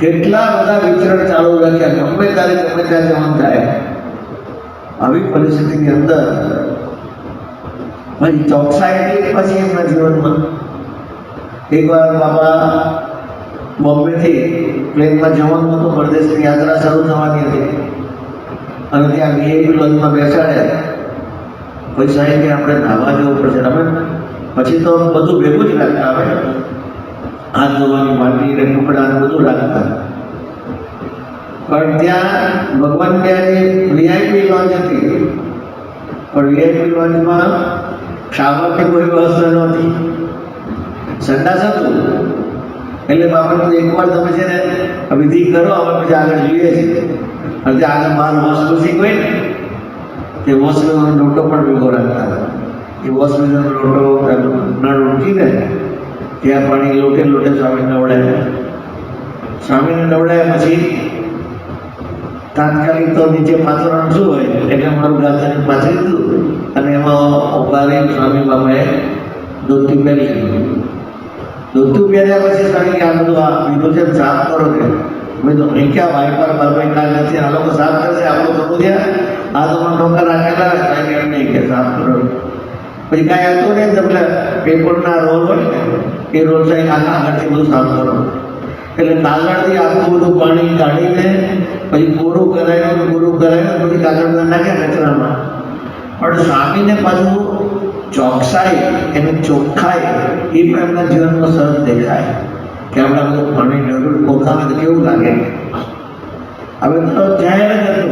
કેટલા બધા વિચરણ ચાલુ રાખ્યા, ગમે ત્યારે જવાનું થાય. આવી પરિસ્થિતિની અંદર પછી ચોકસાઈ એટલી પછી એમના જીવનમાં એકવાર બાપા બોમ્બેથી પ્લેનમાં જવાનું હતું, પરદેશની યાત્રા શરૂ થવાની હતી. અને ત્યાં વીઆઈપી લોન્જમાં બેસાડ્યા. પછી સાહેબ કે આપણે નાહવા જવું પડશે. અમે પછી તો બધું ભેગું જ રાખતા, આવે હાથ ધોવાની માટી ને ટુકડા બધું રાખતા. પણ ત્યાં ભગવાન ત્યાં વીઆઈપી લોન્જ હતી. પણ વીઆઈપી લોન્જમાં શાવરની કોઈ વ્યવસ્થા નહોતી, સંડાસ હતું. એટલે બાપાનું એકવાર તમે છે ને વિધિ કરો, હવે પછી આગળ જોઈએ છીએ. અને ત્યાં આગળ બહાર વોશ બેસિંગ હોય ને તે વોશ બેસિનનો લોટો પણ ભેગો રાખતા. એ વોશ બેસિનનો લોટો નળ ઉઠીને ત્યાં પાણી લોટે સ્વામીને નવડાવ્યા. સ્વામીને નવડાવ્યા પછી તાત્કાલિક તો નીચે પાથરવાનું શું હોય એટલે મારું ગાતરી પાથરી દીધું. અને એમાં ઉભા રહી સ્વામી બાબાએ ધોતું પહેરી લીધું. ધોતું પહેર્યા પછી સ્વામી કે આ બધું આ વિરોચન સાફ કરો કે મેં તો અહીં ક્યાં વાઇપર બારબાઈ કાંઈ નથી, આ લોકો સાફ કરશે, આપણું થતું થયા, આ તો પણ ઠોકર રાખેલા સાહેબ એમ નહીં કે સાફ કરો. પછી કાંઈ હતું ને તમને પેપરના રોલ હોય ને એ રોલ સાહેબ આગળથી બધું સાફ કરો. એટલે કાગળથી આખું બધું પાણી કાઢીને પછી કોરું કરાયું પછી કાગળમાં નાખ્યા કચરામાં. પણ સ્વામીને પાછું ચોકસાઈ એની ચોખ્ખાઈ એ પણ એમના જીવનમાં સરસ દેખાય કે આપણા બધું પાણી જરૂર પોતાને તો કેવું લાગે. હવે તો જાહેર જ હતું,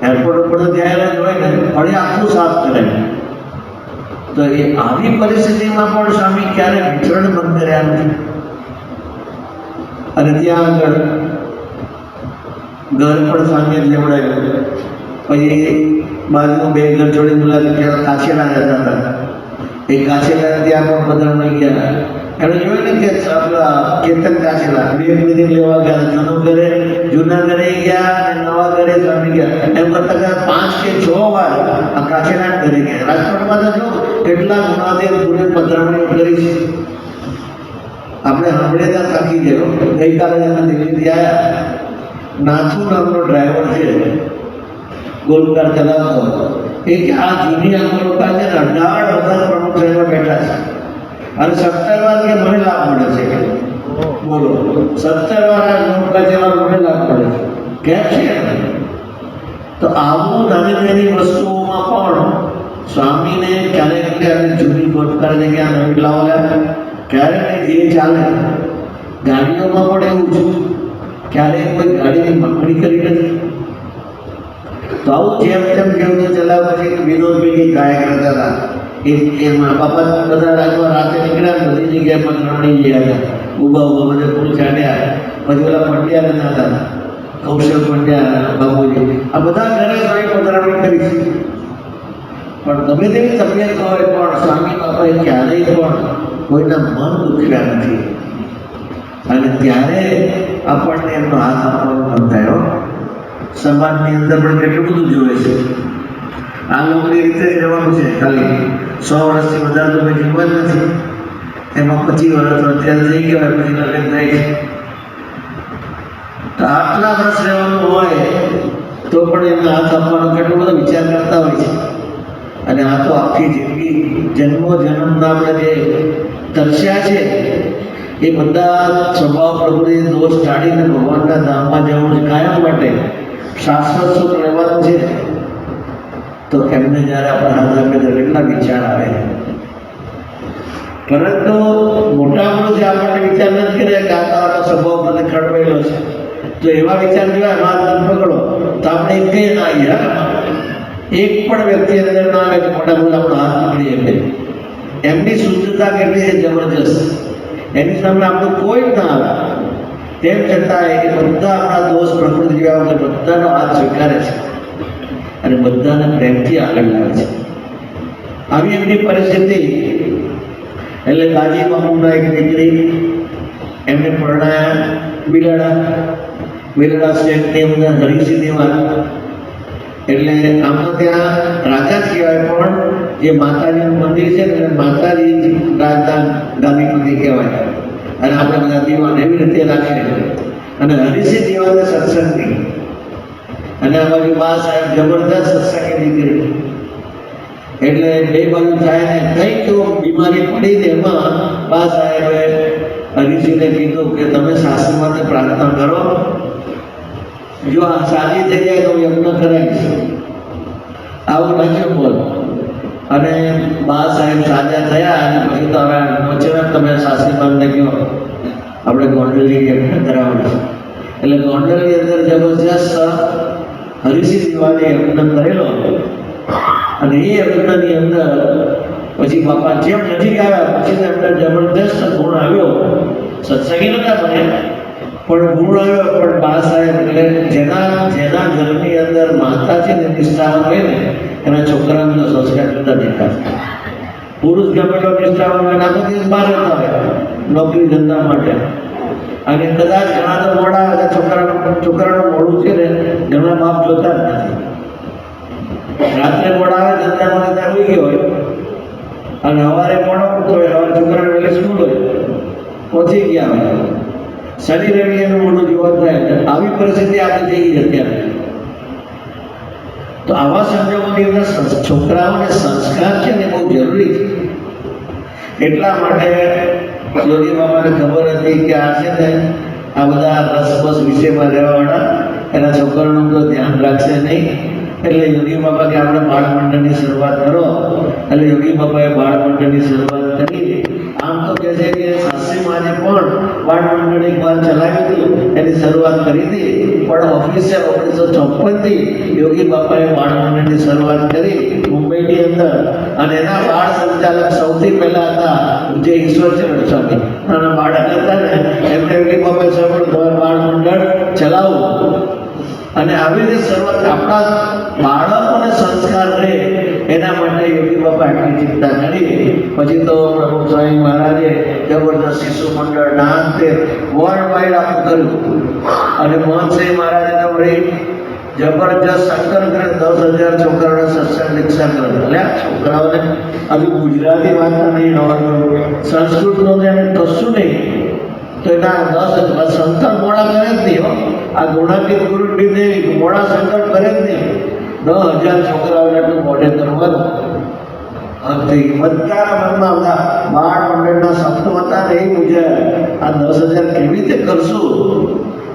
એરપોર્ટ ઉપર તો જાહેર જ હોય ને, પણ એ આખું સાફ કરે. તો એ આવી પરિસ્થિતિમાં પણ સ્વામી ક્યારે વિચરણ બંધ કર્યા નથી. અને ત્યાં આગળ ઘર પણ સ્વામીએ લેવડાવ્યું. પછી બાજુમાં બે ઘર જોડી મુલાકાત કાછેલા રહેતા હતા. એ કાછેલા ત્યાં પણ પધરામણી ગયા. એણે જોયું ને કે આપણા કેતન કાછેલા બે વિધિ લેવા ગયા, જૂના ઘરે ગયા અને નવા ઘરે સ્વામી ગયા. એમ કરતા 5 કે 6 વાર આ કાછેલા ઘરે ગયા. રાજકોટમાં તો જો કેટલા ગુણાથી પૂરે પધરામણીઓ કરી છે. આપણે સાંભળે ત્યાં થાકી ગયો. ગઈકાલે અમે દિલ્હીથી આવ્યા. નાથુ નામનો ડ્રાઈવર છે, ગોલકાર ચલાવતો. એ કે આ જૂની અમરોકા છે ને 18 બધા પ્રમુખ સાહેબ બેઠા છે અને 17 વાર કે મને લાભ મળે છે. બોલો, 17 વાર આ અમરોકા ચલાવ મને લાભ મળે છે. કેમ છે? તો આવું નાની નાની વસ્તુઓમાં પણ સ્વામીને ક્યારેક ક્યારેક જૂની ગોલકાર જગ્યા નવી લાવવા, ક્યારેક એ ચાલે. ગાડીઓમાં પણ એવું છે, ક્યારેક કોઈ ગાડીની માંગણી કરી નથી. તો આવું જેમ તેમ જેવું ચલાવ. પછી વિનોદભાઈ ગાયક રહેતા હતા, એ મા બાપા બધા રાખવા રાતે નીકળ્યા, બધી જગ્યાએ પધરામણી ગયા હતા. ઉભા બધે ફૂલ ચાડ્યા. પછી ઓલા પંડ્યા રહેતા હતા, કૌશલ પંડ્યા, બાબુજી, આ બધા ઘરે સ્વામી પધરામણી કરી છે. પણ ગમે તેવી તબિયત હોય પણ સ્વામી બાપાએ ક્યારેય પણ કોઈના મન દુખ્યા નથી. અને ત્યારે આપણને એમનો હાથ આપવાનો મન થયો. સમાજની અંદર પણ કેટલું બધું જોવે છે. આ લોકોની રીતે જ રહેવાનું છે. ખાલી 100 વર્ષથી વધારે તો કોઈ જીવન નથી. એમાં 25 વર્ષ અત્યારે થઈ ગયા હોય, પછી લગ્ન થાય છે. તો આટલા વર્ષ રહેવાનું હોય તો પણ એમને હાથ આપવાનો કેટલો બધો વિચાર કરતા હોય છે. અને આ તો આખી જિંદગી જન્મો જન્મના આપણે જે તરસ્યા છે એ બધા સ્વભાવ પ્રકૃતિ દોષ ટાળીને ભગવાનના ધામમાં જવું છે. કાયમ માટે શાશ્વત સુખ રહેવાનું છે. તો એમને જ્યારે આપણે હાથ આપે તો કેટલા વિચાર આવે. પરંતુ મોટા મોટું જે આપણને વિચાર નથી કરે કે આ સ્વભાવ મને ખડવાયેલો છે, તો એવા વિચાર જોયા હાથ ન પકડો તો આપણે એક કઈ ના આવીએ. એક પણ વ્યક્તિ અંદર ના આવે કે મોટા મોટા આપણો હાથ પકડી શકે. એમની શુદ્ધતા કેટલી છે જબરજસ્ત. એની સામે આપણું કોઈ જ ના આવે. તેમ છતાં એ બધા આપણા દોષ પ્રકૃતિ જેવા વગર બધાનો હાથ સ્વીકારે છે અને બધાને પ્રેમથી આગળ લાવે છે. આવી એમની પરિસ્થિતિ. એટલે ગાજી બાપુના એક દીકરી એમને પરણાયા બિલાડા સ્ટેટની અંદર હરિસિંહ દેવાન. એટલે આમ તો ત્યાં રાજા જ કહેવાય, પણ જે માતાજીનું મંદિર છે ને માતાજી રાજધાન ગાંધી મંદિર કહેવાય. અને આપણે બધા દીવાન એવી રીતે રાખીએ. અને હરિસિંહ દેવાને સત્સંગી અને આ બાજુ બા સાહેબ જબરદસ્ત સત્સંગી દીકરી. એટલે બે બાજુ થાય ને કંઈક તો બીમારી પડી ને એમાં બા સાહેબે હરિસિંહને કીધું કે તમે સાસુ માટે પ્રાર્થના કરો, જો આ સાજી થઈ જાય તો યજ્ઞ કરાવીશ. આવું લખ્યું બોલ. અને બા સાહેબ સાજા થયા અને પછી તો હવે વચન તમે સાસરીમાને કહો આપણે ગોંડલની યજ્ઞ કરાવવાનું. એટલે ગોંડલની અંદર જબરજસ્ત હરિસિંહ દેવાને યજ્ઞ કરેલો. અને એ યજ્ઞની અંદર પછી બાપા જેમ નજીક આવ્યા પછી એમને જબરદસ્ત ગુણ આવ્યો. સત્સંગી નતા બન્યા પણ ગુણ આવ્યો. પણ બા સાહેબ એટલે જેના ઘરની અંદર માતા છે ને નિષ્ઠાવાન હોય ને એના છોકરાઓનો સંસ્કાર કરતા દેખાય. પુરુષ ગમેલો નિષ્ઠાવાન હોય આખો દિવસ બહાર રહેતા હોય નોકરી ધંધા માટે. અને કદાચ ઘણા તો મોડા છોકરાનું મોડું છે ને ઘણા બાપ જોતા જ નથી. રાત્રે મોડા આવે ધંધામાં ત્યાં હોઈ ગયો હોય અને સવારે મોડો ઉઠતો હોય, સવારે છોકરાને વહેલી સ્કૂલ હોય, પહોંચી ગયા હોય, શનિ રવિ એનું મોટું જીવન થાય. આવી પરિસ્થિતિ આપણે થઈ ગઈ અત્યારે. તો આવા સંજોગોની અંદર છોકરાઓને સંસ્કાર છે ને બહુ જરૂરી છે. એટલા માટે યોગી બાબાને ખબર હતી કે આ છે ને આ બધા રસબસ વિષયમાં રહેવાવાળા એના છોકરાનું તો ધ્યાન રાખશે નહીં. એટલે યોગી બાબા કે આપણે બાળ મંડળની શરૂઆત કરો. એટલે યોગી બાબાએ બાળ મંડળની શરૂઆત કરી. આમ તો કહે છે કે સાસરીમાં પણ બાળ મંડળ એક વાર ચલાવ્યું હતું, એની શરૂઆત કરી હતી. પણ ઓફિસિયલ 1954થી યોગી બાબાએ બાળ મંડળની શરૂઆત કરી મુંબઈની અંદર. અને એના બાળ સંચાલક સૌથી પહેલા હતા જે ઈશ્વરચંદ્ર સ્વામી. નાના બાળક હતા ને એમને યોગી બાબાએ સાંભળ્યું બાળ મંડળ ચલાવવું. અને આવી રીતે શરૂઆત આપણા બાળકોને સંસ્કાર રહે એના માટે યોગી બાબા આટલી ચિંતા કરી. પછી તો પ્રભુ સ્વામી મહારાજે જબરદસ્ત શિશુ મંડળ નાતે વર્લ્ડ વાઇડ આખું કર્યું. અને મોહનસિંહ મહારાજે તો વળી જબરજસ્ત સંકલ્પ કર્યો 10,000 છોકરાઓને સત્સંગ દીક્ષા કરે. એટલે છોકરાઓને હજુ ગુજરાતી વાંચતા નહીં આવડતું, સંસ્કૃતનો એને કશું નહીં. તો એના 10 સંકલ્પ મોડા કરે જ નહીં. આ ગુણાતીત ગુરુ દેવી મોડા સંકલ્પ કરે જ નહીં. 10,000 છોકરાઓને એટલું મોઢે કરવાનું. બધાના મનમાં બધા બાળ મંડળના શબ્દો હતા ને એ મુજબ આ 10,000 કેવી રીતે કરશું.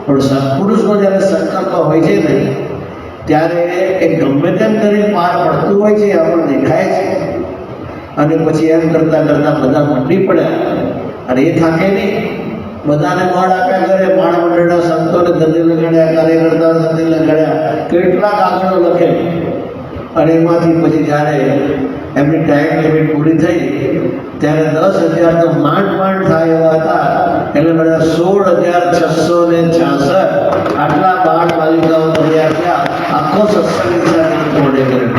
પણ સત્પુરુષનો જ્યારે સંકલ્પ હોય છે ને ત્યારે એ ગમે તેમ કરીને પાર પડતું હોય છે, આપણને દેખાય છે. અને પછી એમ કરતા કરતા બધા મંડી પડ્યા. અને એ થાકે નહીં, બધાને બળ આપ્યા કરે. બાળ મંડળના સંતોને ધંધે લગાડ્યા, કાર્યકર્તાઓ ધંધે લગાડ્યા, કેટલા કાગળો લખે. અને એમાંથી પછી જ્યારે એમની ટાઈમ લિમિટ પૂરી થઈ ત્યારે 10,000 તો માંડ થાય એવા હતા. એટલે બધા 16,666 આટલા બાળ બાલિકાઓ તૈયાર થયા. આખો સત્સંગ મોડે કર્યો.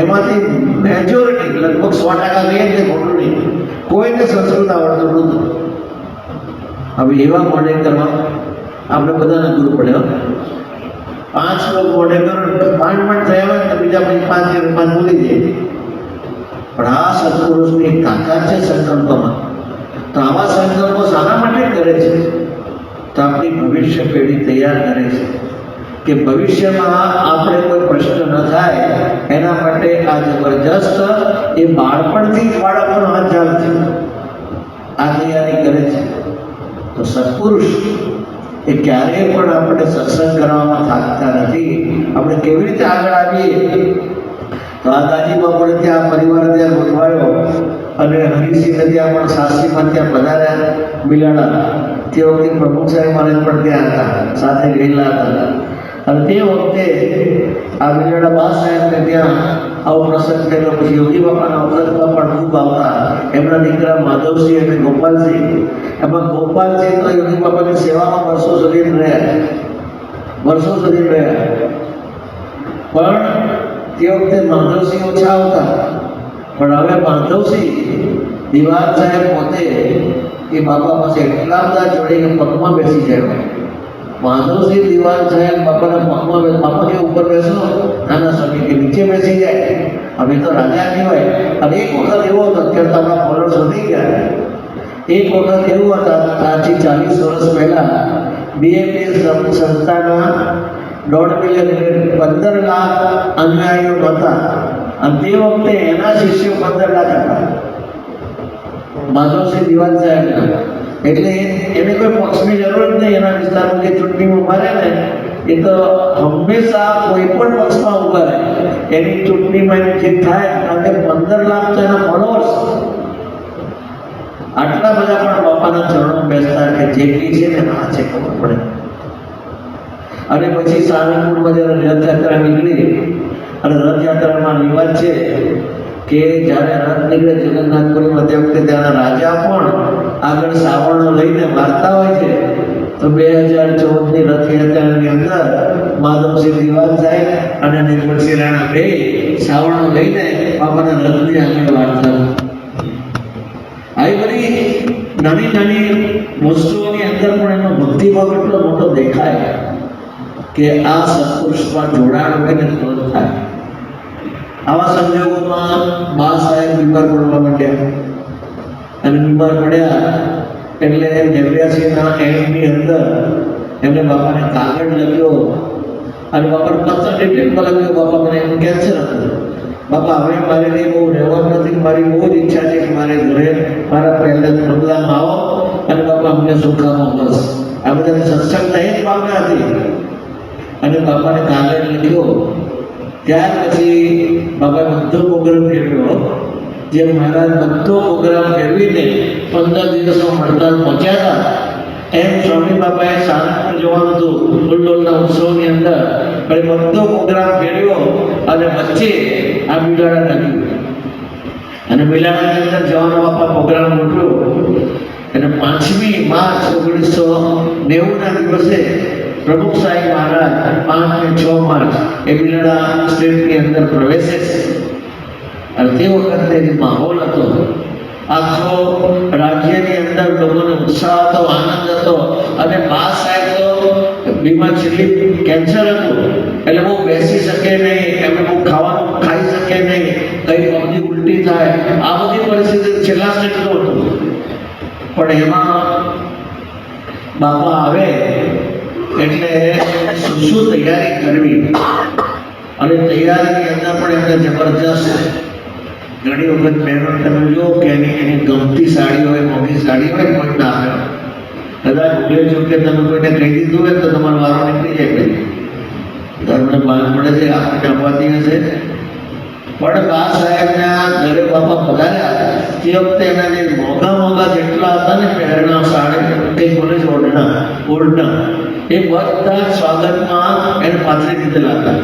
એમાંથી મેજોરિટી લગભગ 100% કહીએ કે ખોટું નહીં, કોઈને સંસ્કૃત આવડતું નહોતું. હવે એવા મોડે કરવા આપણે બધાને દૂર પડે. 5 લોકો મોડે કરો, માંડ થયા હોય તો બીજા પછી 5 ભૂલી જાય. પણ આ સત્પુરુષની તાકાત છે સંકલ્પમાં. તો આવા સંકલ્પો શાના માટે કરે છે? તો આપણી ભવિષ્ય પેઢી તૈયાર કરે છે કે ભવિષ્યમાં આપણે કોઈ પ્રશ્ન ન થાય એના માટે આ જબરજસ્ત એ બાળપણથી જ બાળકોનો હાથ ચાલશે, આ તૈયારી કરે છે. તો સત્પુરુષ એ ક્યારેય પણ આપણે સત્સંગ કરવામાં થાકતા નથી. આપણે કેવી રીતે આગળ આવીએ? તો આ દાદીમાં પણ ત્યાં પરિવાર ત્યાં ગોઠવાયો અને હરિસિંહને ત્યાં પણ સાસરીમાં ત્યાં પધાર્યા બિલાડા. તે વખતે પ્રભુ સાહેબ મહારાજ પણ ત્યાં હતા, સાથે ગયેલા હતા. અને તે વખતે આ બિલાડા બા સાહેબને ત્યાં આવો પ્રસંગ થયેલો. પછી યોગી બાપાના અવસરમાં પણ ખૂબ આવતા. એમના દીકરા માધવસિંહ અને ગોપાલસિંહ. એમાં ગોપાલસિંહ તો યોગી બાપાની સેવામાં વર્ષો સુધી રહ્યા. પણ તે વખતે માધવસિંહ ઓછા આવતા. પણ હવે માધવસિંહ દિવાન સાહેબ પોતે એ બાપા પાસે એટલા બધા જોડીને પગમાં બેસી જાય. માધવસિંહ દિવાન સાહેબ બાપાના પગમાં બેસે. બાપા કે ઉપર બેસો, નાના સ્વામી કે નીચે બેસી જાય. હવે તો રાજા કહેવાય. અને એક વખત એવો હતો, અત્યારે આપણા ફોલોઅર્સ વધી ગયા. એક વખત એવું હતા, આજથી 40 વર્ષ પહેલા BAPS સંસ્થાના 1.5 મિલિયન 15 લાખ અનુયાયીઓ હતા. અને તે વખતે એના શિષ્યો 15 લાખ હતા માધવસિંહ દિવાન સાહેબના. એટલે એને કોઈ પક્ષની જરૂર જ નહીં. એના વિસ્તારમાં જે ચૂંટણીમાં ઉભા રહે ને એ તો હંમેશા કોઈ પણ પક્ષમાં ઉભા રહે. એની ચૂંટણીમાં એની જીત થાય, કારણ કે 15 લાખ તો એના ફોલોઅર્સ. આટલા બધા પણ બાપાના ચરણો બેસતા કે જેટલી છે ને આ છે ખબર પડે. અને પછી સારંગપુરમાં જ્યારે રથયાત્રા નીકળી અને રથયાત્રામાં વિવાદ છે કે જ્યારે રથ નીકળે જગન્નાથપુરીમાં તે વખતે ત્યાંના રાજા પણ આગળ સાવરણો લઈને મારતા હોય છે. તો 2014ની રથયાત્રાની અંદર માધવસિંહ દિવાન સાહેબ અને નિર્મળસિંહ રાણા બે સાવરણો લઈને બાપાના રથની આગળ વાળતા. આવી બધી નાની નાની વસ્તુઓની અંદર પણ એનો ભક્તિભાવ એટલો મોટો દેખાય કે આ સત્પુરુષમાં જોડાણ હોય ને તો જ થાય. આવા સંજોગોમાં બા સાહેબ બીમાર પડવા માંડ્યા અને બીમાર પડ્યા એટલે 89ના એન્ડની અંદર એમને બાપાને કાગળ લખ્યો અને બાપાને પત્ર ડિટેલમાં લખ્યો, બાપા મને એનું કેન્સર હતું, બાપા હવે મારે નહીં બહુ રહેવાનું નથી, મારી બહુ જ ઈચ્છા છે કે મારે ઘરે મારા પહેલા બદલામાં આવો અને બાપા અમને સુખામાં બસ. આ બધાને સત્સંગ નહીં જ ભાવના હતી અને બાપાને કાગળ લખ્યો. ત્યાર પછી બાપાએ બધો પ્રોગ્રામ ફેરવ્યો. જે મહારાજ બધો પ્રોગ્રામ ફેરવીને 15 દિવસમાં મળતા પહોંચ્યા હતા એમ સ્વામી બાપાએ સારંગપુર જવાનું હતું ફૂલડોલના ઉત્સવની અંદર, પણ બધો પ્રોગ્રામ ફેરવ્યો અને વચ્ચે આ બિલાડા નાખ્યું અને બિલાડાની અંદર જવાનો બાપા પ્રોગ્રામ ગોઠવ્યો અને 5મી માર્ચ 1990ના દિવસે પ્રમુખ સાહેબ મહારાજ 5 અને 6 માર્ચ એ બિલાડા સ્ટેટની અંદર પ્રવેશે અને તે વખતે જે માહોલ હતો આખો રાજ્યની અંદર લોકોનો ઉત્સાહ હતો, આનંદ હતો અને બા સાહેબ તો બીમાર છેલ્લી કેન્સર હતું એટલે બહુ બેસી શકે નહીં, એમને બહુ ખાવાનું ખાઈ શકે નહીં, કઈ પગની ઉલટી થાય, આ બધી પરિસ્થિતિ છેલ્લા સ્ટેજનું હતું. પણ એમાં બાપા આવે એટલે શું તૈયારી કરવી અને તૈયારીની અંદર પણ એમને જબરજસ્ત ઘણી વખત બહેનો તમે જો કે એની ગમતી સાડી હોય, મોંઘી સાડી હોય, કોઈ ના આવે કદાચ ભૂલે છો કે તમે કોઈને કહી દીધું હોય તો તમારો વારો નીકળી જાય. તમને ભાન પડે છે આપણે અપાતી હશે. પણ બા સાહેબના ઘરે બાપા પધાર્યા તે વખતે એના જે મોંઘા જેટલા હતા ને પહેરણા સાડી કંઈ બોલે છે ઓઢણા એ બધા સ્વાગતમાં એને પાથરી દીધેલા હતા.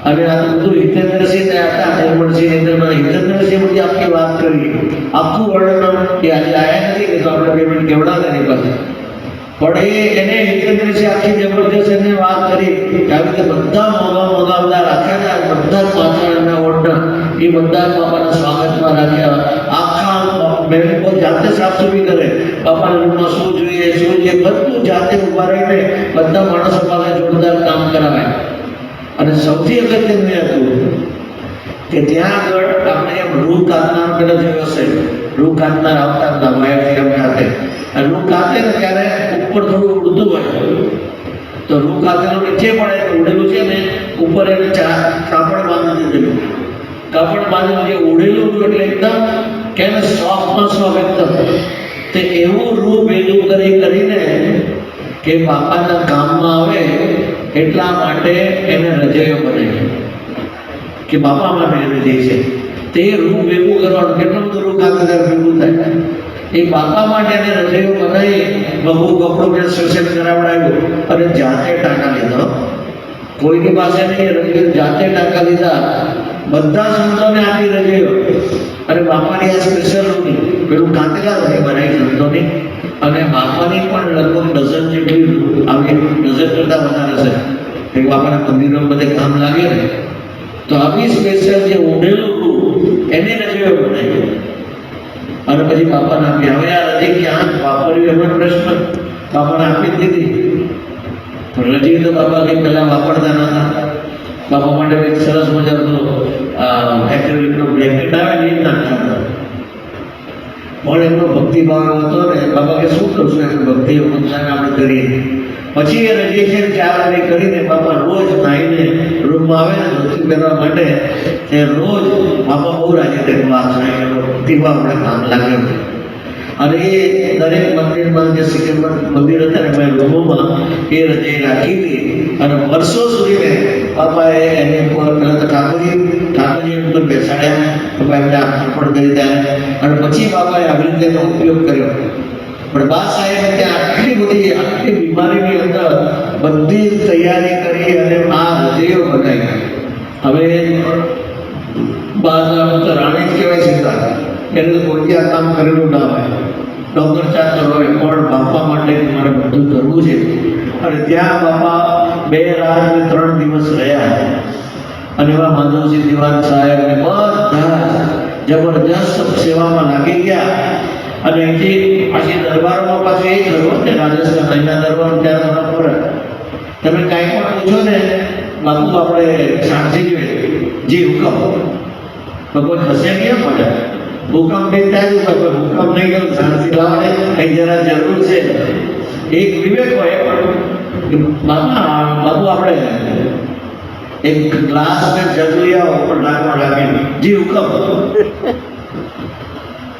અને આ બધું હિતેન્દ્રસિંહ હતા હિતેન્દ્રસિંહ બધી આખી વાત કરી, આખું વર્ણન કે આજે આવ્યા નથી કે તો આપણે પેમેન્ટ કેવડાવે એની પાસે, પણ એને હિતેન્દ્રસિંહ આખી જબરજસ્ત એને વાત કરી કે આવી રીતે બધા મોંઘા બધા રાખ્યા, બધા જ પાછળ એમના વર્ણન એ બધા બાપાના સ્વાગતમાં રાખ્યા. આખા બહેનો જાતે સાફસૂફી કરે, બાપાના રૂમમાં શું જોઈએ બધું જાતે ઉભા રહીને બધા માણસો પાસે જોરદાર કામ કરાવે. અને સૌથી અગત્યનું એ હતું કે ત્યાં આગળ આપણે એમ રૂ કાતનાર પેલા જોયો હશે, રૂ કાતનાર આવતા હતા વાયરથી એમ કાતે અને રૂ કાતે ને ત્યારે ઉપર થોડું ઉડતું હોય તો રૂ કાતેલું નીચે પડે ઉડેલું છે ને ઉપર એને કાપડ બાંધી દીધેલું, કાપડ બાંધીને જે ઉડેલું હતું એટલે એકદમ કે સોફ્ટ એકદમ તે એવું રૂ ભેગું કરીને કે બાપાના કામમાં આવે એટલા માટે એને રજાઈઓ બનાવી કે બાપા માટે રજાઈ છે તે રૂ ભેગું કરવાનું. કેટલું બધું રૂ કાતર ભેગું થાય એ બાપા માટે એને રજાઈઓ બનાવી, બહુ કપડું સ્પેશિયલ કરાવડાવ્યું અને જાતે ટાંકા લીધો. કોઈની પાસે નહીં, રજાઈઓ જાતે ટાંકા લીધા, બધા સંતોને આપી રજાઈઓ અને બાપાની આ સ્પેશિયલ રૂની પેલું કાંતેલા રહી બનાવી સંતોની અને બાપાની પણ લગભગ ડઝન જેટલી આવી, ડઝન કરતાં વધારે છે કે બાપાના મંદિરોમાં બધે કામ લાગે ને તો આવી સ્પેશિયલ જે ઉડેલું એની રજાઈઓ બનાવી અને પછી બાપાને આપી. હવે આ રજી ક્યાં વાપર્યું એનો પ્રશ્ન, બાપાને આપી દીધી. રજી તો બાપા કંઈ પહેલાં વાપરતા નહોતા. બાપા માટે એક સરસ મજાનો એક્રેલિકનો બ્લેન્કેટ આવે ને એ નાખતા હતા. પણ એમનો ભક્તિભાવ હતો ને બાપા કે શું કરશું એમ ભક્તિ આપણે કરીએ. પછી એ રજીસ્ટ્રેશન 4 વાગે કરીને બાપા રોજ નાહીને રૂમમાં આવે ને ધોતી પહેરવા માટે તે રોજ બાપા બહુ રાજી થાય ભક્તિભાવ આપણે કામ લાગ્યો. અને એ દરેક મંદિરમાં જે સિકંદર મંદિર હતા ને એમાં રૂમોમાં એ રજાઈ રાખી હતી અને વર્ષો સુધી બાપાએ એને ઉપર પહેલાં તો ઠાકોરજી ઉપર બેસાડ્યા, બાપા એમને અર્પણ કરી દીધા અને પછી બાપાએ આવી રીતે એનો ઉપયોગ કર્યો. પણ બા સાહેબે ત્યાં આટલી બીમારીની અંદર બધી તૈયારી કરી અને આ રજાઈઓ બનાવી. હવે બા તો રાણી જ કહેવાય સીધા, એને કોઈ ત્યાં કામ કરેલું ના હોય, ડૉક્ટર ચાકર હોય, પણ બાપા માટે મારે બધું કરવું છે. અને ત્યાં બાપા 2 રાત અને 3 દિવસ રહ્યા અને એવા માધવસિંહ દિવાન સાહેબ ને બધા જબરજસ્ત સેવામાં લાગી ગયા. અને અહીંથી પાછી દરબારોમાં પાછું એ થયું ને રાજસ્થાન અહીંના દરબાર ત્યારે થોડા ફરક તમે કાંઈ પણ પૂછો ને બાપુ આપણે શાંતિ જોઈએ જે હુકમ ભગવાન હશે કેમ મળે હુકમ દેતા જ હુકમ નહીં કરું શાંતિ લાવડે કઈ જરા જરૂર છે એક વિવેક હોય બાપુ આપણે એક ગ્લાસ ને જગલિયા ઉપર ઢાંકણું રાખીને જે હુકમ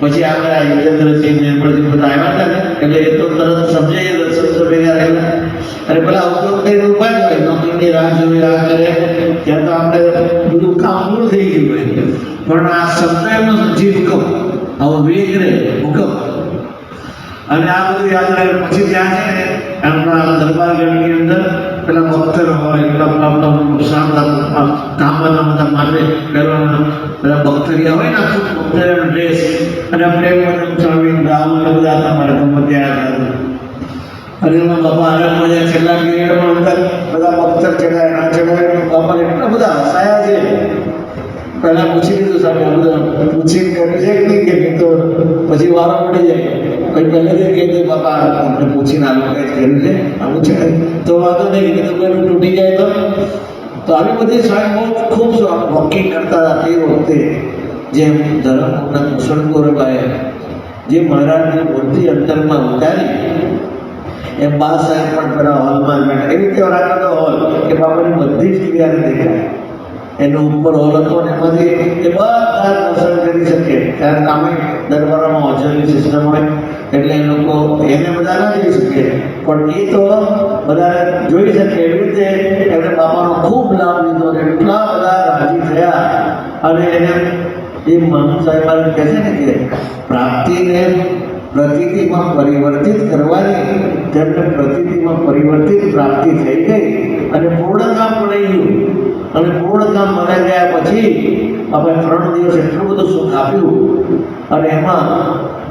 પછી આપણે આ યુગેન્દ્રસિંહ ને પછી બધા આવ્યા હતા ને એટલે એ તો તરત સમજાય દર્શન ભેગા રહેલા અને પેલા હુકમ કરીને ઉભા જ હોય નોકરીની રાહ જોઈ રાહ કરે ત્યાં તો આપણે બધું કામ પૂરું થઈ ગયું હોય પણ આ શબ્દ એમનો જે હુકમ આવો વેગ રહે હુકમ અને આ બધું યાદ રહે પછી ત્યાં છે ને આપણા દરબારગઢની અંદર પેલા ભક્તર હોય કામના બધા માટે પેલા ભક્તરિયા હોય ને આખું ભક્તરિયાનો ડ્રેસ અને આપણે સ્વામી રામ બધા હતા મારા ગમત અને એમાં બાપા આનંદ મજા છેલ્લા પીરિયડમાં અંદર બધા ભક્તર ચડાય ના ચડાય બાપા એટલા બધા હસાયા છે પહેલા પૂછી લીધું સામે બધા પૂછીને કરી છે કે નહીં કે તો પછી વારો પડી જાય પછી પહેલેથી કહી દે બાપા આપણે પૂછીને આ લોકો કર્યું છે આવું છે તો વાંધો નહીં કે કોઈ તૂટી જાય તો આવી બધી સાહેબ બહુ ખૂબ વોકિંગ કરતા હતા તે વખતે જેમ ધરમપુરના કુશળ ગોરબાએ જે મહારાજની મૂર્તિ અંતરમાં ઉતારી એમ બા સાહેબ પણ પેલા હોલમાં બેઠા એવી રીતે રાખતો હોલ કે બાપાની બધી જ ક્રિયાને દેખાય એનો ઉપર હોલ હતો ને એમાંથી એ બધા દર્શન કરી શકે કારણ કે અમે દરબારમાં હોજરની સિસ્ટમ હોય એટલે એ લોકો એને બધા ના જઈ શકે પણ એ તો બધા જોઈ શકે એવી રીતે એમણે બાપાનો ખૂબ લાભ લીધો અને એટલા બધા રાજી થયા અને એને એ મનુ સાહેબ કહે છે ને કે પ્રાપ્તિને પ્રતીતિમાં પરિવર્તિત કરવાની તેમને પ્રતીતિમાં પરિવર્તિત પ્રાપ્તિ થઈ ગઈ અને પૂર્ણ કામ મળી ગયું અને પૂર્ણ કામ મળી ગયા પછી આપણે 3 દિવસ એટલું બધું સુખ આપ્યું અને એમાં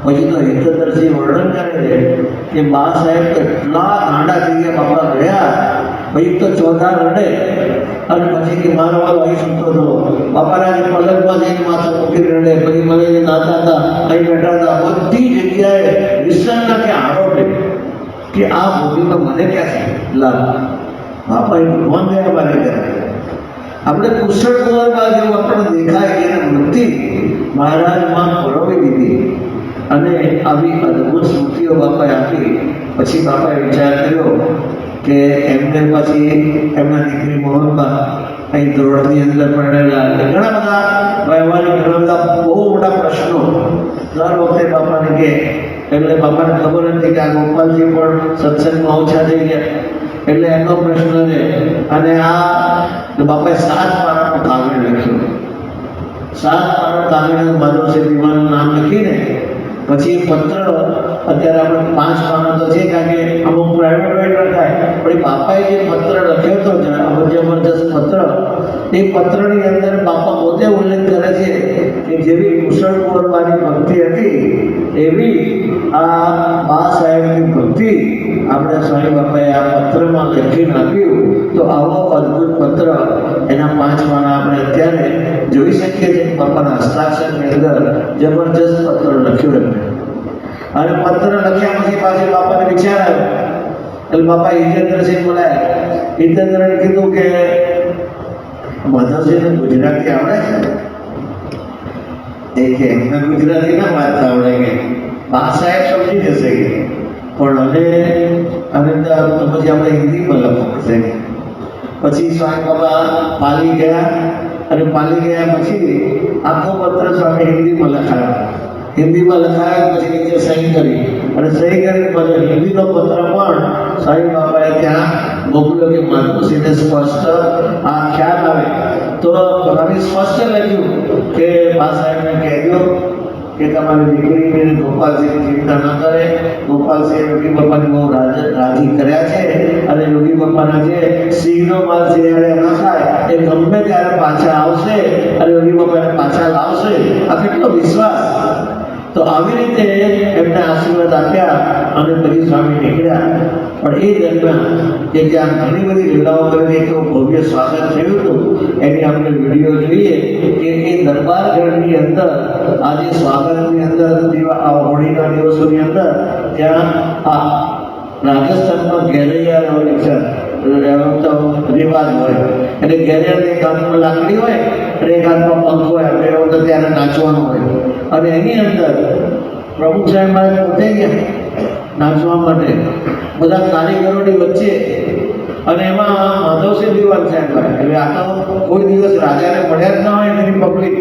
પછી તો હિતદર્શી વર્ણન કરે છે કે બા સાહેબ એટલા ગાંડા થઈ ગયા બાપા ગયા પછી તો ચોથા રડે અને પછી કે મારો વાળો અહીં સૂતો હતો બાપાના જે પલંગમાં જઈને માથું મૂકી રડે પછી મને જે નાતા હતા અહીં બેઠા હતા બધી જગ્યાએ વિસરના કે આરોપે કે આ ભૂમિમાં મને ક્યાંથી લાભ બાપા એ ભગવાન ગયા મારે ગયા આપણે કુશળ કુંવરમાં જેવું આપણને દેખાય એને વૃત્તિ મહારાજમાં પરોવી દીધી અને આવી અદ્ભુત સ્મૃતિઓ બાપાએ આપી પછી બાપાએ વિચાર કર્યો કે એમને પછી એમના દીકરી મોહનબા અહીં ધોરણની અંદર પડેલા ઘણા બધા વ્યવહારિક ઘણા બધા બહુ મોટા પ્રશ્નો દર વખતે બાપાને કે એટલે બાપાને ખબર હતી કે આ ગોપાલજી પણ સત્સંગમાં ઓછા થઈ ગયા એટલે એમનો પ્રશ્ન છે અને આ બાપાએ 7 પાનાનો કાગળ લખ્યો 7 પાનાનો કાગળ માધવસિંહ દીવાનું નામ લખીને પછી પત્ર અત્યારે આપણે 5 પાના તો છે કારણ કે અમુક પ્રાઇવેટ થાય પણ બાપાએ જે પત્ર લખ્યો હતો જબરજસ્ત પત્ર એ પત્રની અંદર બાપા પોતે ઉલ્લેખ કરે છે કે જેવી કુશળ કુંવરબાની ભક્તિ હતી એવી આ બા સાહેબની ભક્તિ આપણે સ્વામી બાપાએ આ પત્રમાં લખીને આપ્યું તો આવો અદ્ભુત પત્ર એના 5 પાના આપણે અત્યારે જોઈ શકીએ છીએ બાપાના હસ્તાક્ષરની અંદર જબરજસ્ત પત્ર લખ્યું અને પત્ર લખ્યા પછી પાછી બાપાને વિચાર આવ્યો એટલે બાપા હિતેન્દ્રસિંહ બોલાયા હિતેન્દ્રને કીધું કે માધવસિંહને ગુજરાતી આવડે છે એ કે એમને ગુજરાતી ના વાંચતા આવડે કે બા સાહેબ સમજી જશે કે પણ હવે તો પછી આપણે હિન્દીમાં લખવું પડશે પછી સ્વામી બાબા પાલી ગયા અને પાલી ગયા પછી આખો પત્ર સ્વામી હિન્દીમાં લખાયો પછી નીચે સહી કરી અને સહી કરી પછી હિન્દીનો પત્ર પણ સ્વામી બાબાએ ત્યાં મોકલ્યો કે માધવસિંહને સ્પષ્ટ આ ખ્યાલ આવે તો ઘણી સ્પષ્ટ લખ્યું કે બા સાહેબને કહેજો કે તમારી દીકરીને ગોપાલસિંહની ચિંતા ન કરે ગોપાલસિંહ યોગી બાપાને બહુ રાજી કર્યા છે અને યોગી બાપાના જે સિંહનો માલ શિયાળે ન થાય એ ગમે ત્યારે પાછા આવશે અને યોગી બાપાને પાછા લાવશે આ કેટલો વિશ્વાસ તો આવી રીતે એમને આશીર્વાદ આપ્યા અને પછી સ્વામી નીકળ્યા પણ એ દરમિયાન કે જ્યાં ઘણી બધી લીલાઓ કરીને એક ભવ્ય સ્વાગત થયું હતું એની આપણે વિડીયો જોઈએ કે એ દરબારગઢની અંદર આજે સ્વાગતની અંદર હોળીના દિવસોની અંદર ત્યાં આ રાજસ્થાનમાં ઘેરૈયા હોય છે તો રિવાજ હોય એટલે ઘેરે એક હાથમાં લાકડી હોય અને એક હાથમાં પંખ હોય આપણે એ વખતે ત્યારે નાચવાનું હોય અને એની અંદર પ્રમુખ સાહેબ મહારાજ પોતે ગયા નાચવા માટે બધા કારીગરોની વચ્ચે અને એમાં માધવસિંહ દિવાન સાહેબ એટલે આ તો કોઈ દિવસ રાજાને મળ્યા જ ના હોય એની પબ્લિક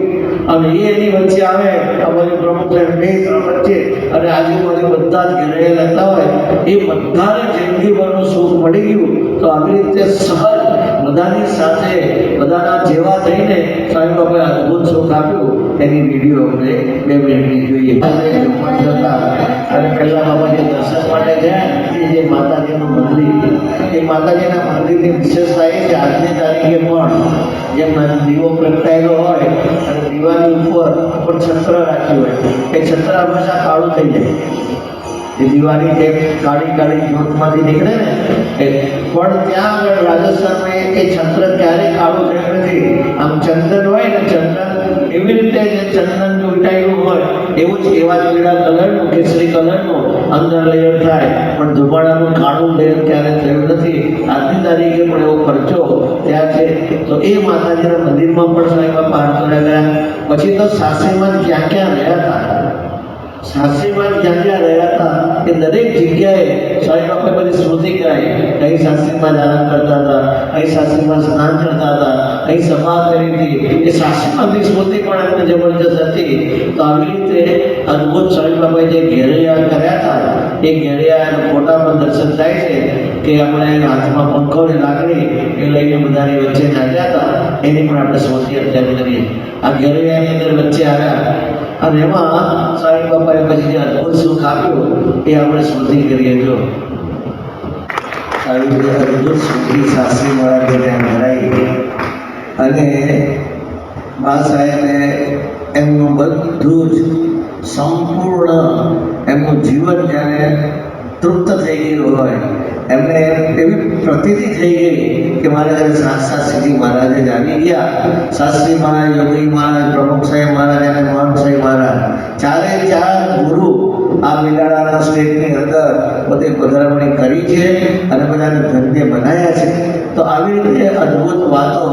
અને એની વચ્ચે આવે અમારી પ્રમુખ સાહેબ બે વચ્ચે અને આજુબાજુ બધા જ ઘેરાયેલા હતા હોય એ બધાને જિંદગીભરનું સુખ મળી ગયું તો આવી રીતે સહજ બધાની સાથે બધાના જેવા થઈને સાહેબ બાબાએ અદભુત સુખ આપ્યું એની વિડીયો આપણે 2 મિનિટની જોઈએ અને પહેલા બાબાજી દર્શન માટે ગયા એ જે માતાજીનું મંદિર એ માતાજીના મંદિરની વિશેષતા એ છે આજની તારીખે પણ જેમ દીવો પ્રગટાયેલો હોય અને દીવાની ઉપર છત્ર રાખ્યું હોય એ છત્ર હંમેશા કાળું થઈ જાય એ દીવાની જે કાળી કાળી જ્યોતમાંથી નીકળે ને એ પણ ત્યાં આગળ રાજસ્થાનમાં એ છત્ર ક્યારેય કાળું થયું નથી આમ ચંદન હોય ને ચંદન એવી રીતે જે ચંદન ઉલટાયેલું હોય એવું જ એવા જ પીળા કલરનું કેસરી કલરનું અંદર લેયર થાય પણ ધુમાડાનું કાળું લેયર ક્યારે થયું નથી આજની તારીખે પણ એવો ખર્ચો ત્યાં છે તો એ માતાજીના મંદિરમાં પણ સાહેબ પાર કર્યા ગયા પછી તો સાસરીમાં જ ક્યાં ક્યાં રહ્યા હતા સાસરીમાં જ્યાં જ્યાં રહ્યા હતા એ દરેક જગ્યાએ સાહેબ આપણે બધી સ્મૃતિ કરાય અહીં સાસરીમાં જ આરામ કરતા હતા અહીં સાસરીમાં સ્નાન કરતા હતા અહીં સભા કરી હતી એ સાસરીમાંથી સ્મૃતિ પણ એમને જબરજસ્ત હતી તો આવી રીતે અદભુત સાહેબ બાબાએ જે ઘેરૈયા કર્યા હતા એ ઘેરૈયાના ફોટામાં દર્શન થાય છે કે આપણે હાથમાં પંખોની લાકડી એ લઈને બધાની વચ્ચે નાચ્યા હતા એની પણ આપણે સ્મૃતિ અત્યારે કરીએ આ ઘેરૈયાની અંદર વચ્ચે આવ્યા અને એમાં સાહેબ બાપાએ પછી જે અદભુત સુખ આપ્યું એ આપણે સ્મૃતિ કરીએ જો આવી રીતે અદભુત સ્મૃતિ શાસ્ત્રી મહારાજે ત્યાં ભરાઈ અને બા સાહેબે એમનું બધું જ સંપૂર્ણ એમનું જીવન જ્યારે તૃપ્ત થઈ ગયું હોય એમને એવી પ્રતીતિ થઈ ગઈ કે મારા ઘરે શાસ્ત્રી મહારાજ જ આવી ગયા શાસ્ત્રી મહારાજ યોગી મહારાજ પ્રમુખ સાહેબ મહારાજ અને મોહન સાહેબ મહારાજ ચારે ચાર ગુરુ આ મિલાડાના સ્ટેટની અંદર બધે પધરામણી કરી છે અને બધાને ધન્ય બનાવ્યા છે તો આવી રીતે અદ્ભુત વાતો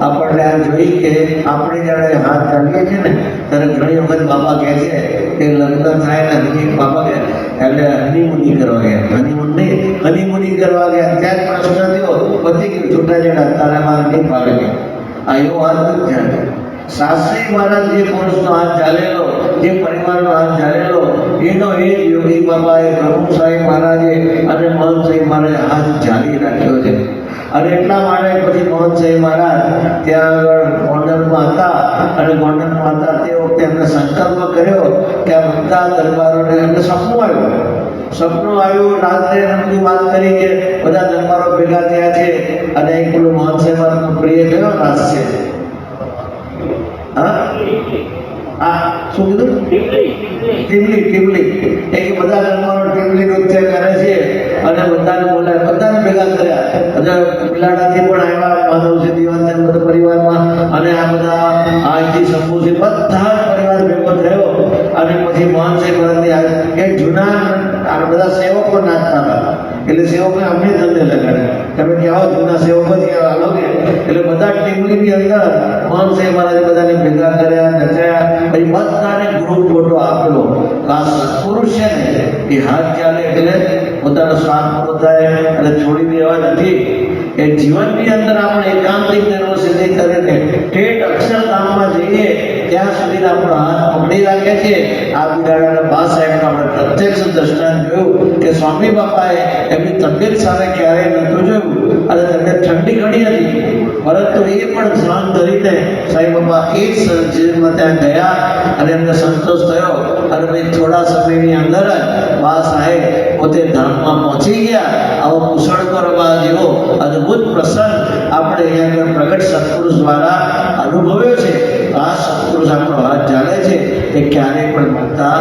આપણને આ જોઈ કે આપણે જ્યારે હાથ ચાલીએ છીએ ને ત્યારે ઘણી વખત બાપા કહે છે કે લગ્ન થાય ને હજી બાપા કહે એટલે હનીમૂની કરવા ગયા હનીમૂની કરવા ગયા ત્યાં જ પ્રશ્ન થયો પતિ ગયું છૂટાછેડા તારામાં નહીં પાડે આ એવો હાથ નથી ચાલે શાસ્ત્રી મહારાજ જે પુરુષનો હાથ ચાલેલો જે પરિવારનો હાથ ચાલેલો એનો એ જ યોગી બાબાએ પ્રમુખ સાહેબ મહારાજે અને મોહન સાહેબ મહારાજે હાથ જાળી રાખ્યો છે અને એટલા માટે પછી મોહન સાહેબ મહારાજ ત્યાં આગળ ગોંડલમાં હતા અને ગોંડલમાં હતા તે વખતે એમને સંકલ્પ કર્યો કે આ બધા દરબારોને એમને સપનું આવ્યું રાત્રે એને બધી વાત કરી કે બધા દરબારો ભેગા થયા છે અને એક પેલું મોહન સાહેબ મહારાજનો પ્રિય કયો રાસ છે શું કીધું ટીમલી એ કે બધા દરબારો ટીમલી નૃત્ય કરે છે અને બધાને બોલાય બધાને ભેગા કર્યા બિલાડાથી પણ આવ્યા માધવસિંહ દિવાન બધા પરિવારમાં અને આ બધા આજી શંભુસિંહ બધા પરિવાર ભેગો થયો અને પછી મોહન સાહેબ મહારાજની એ જૂના આ બધા સેવકો નાચતા હતા એટલે સેવકોને અમને ધંધે લગાડ્યા તમે કેવા જૂના સેવકો હાલો કે એટલે બધા ટીમલીની અંદર મોહન સાહેબ મહારાજે બધાને ભેગા કર્યા નચાયા પછી બધાને ગ્રુપ ફોટો આપેલો આ સત્પુરુષ છે ને એ હાથ ચાલે એટલે પોતાનો શ્વાસ પૂરો થાય અને છોડી દેવા નથી એ જીવનની અંદર આપણે એકાંતિક ધર્મ સિદ્ધિ કરીને ઠેઠ અક્ષરધામમાં જઈએ ત્યાં સુધી આપણો હાથ પકડી રાખે છે આ બિરાડાના બા સાહેબનું આપણે પ્રત્યક્ષ દ્રષ્ટાંત જોયું કે સ્વામી બાપાએ એમની તબિયત સામે ક્યારેય નહોતું જોયું અને તબિયત ઠંડી ઘણી હતી પરંતુ એ પણ ધ્યાન ધરીને સાંઈ બાપા એ જ શરીરમાં ત્યાં ગયા અને એમને સંતોષ થયો અને પછી થોડા સમયની અંદર જ બા સાહેબ પોતે ધામમાં પહોંચી ગયા આવો કુશળકરવા જેવો અદ્ભુત પ્રસંગ આપણે અહીંયા આગળ પ્રગટ સત્પુરુષ દ્વારા અનુભવ્યો છે આ સત્પુરુષ આપણો હાથ ચાલે છે એ ક્યારેય પણ મૂકતા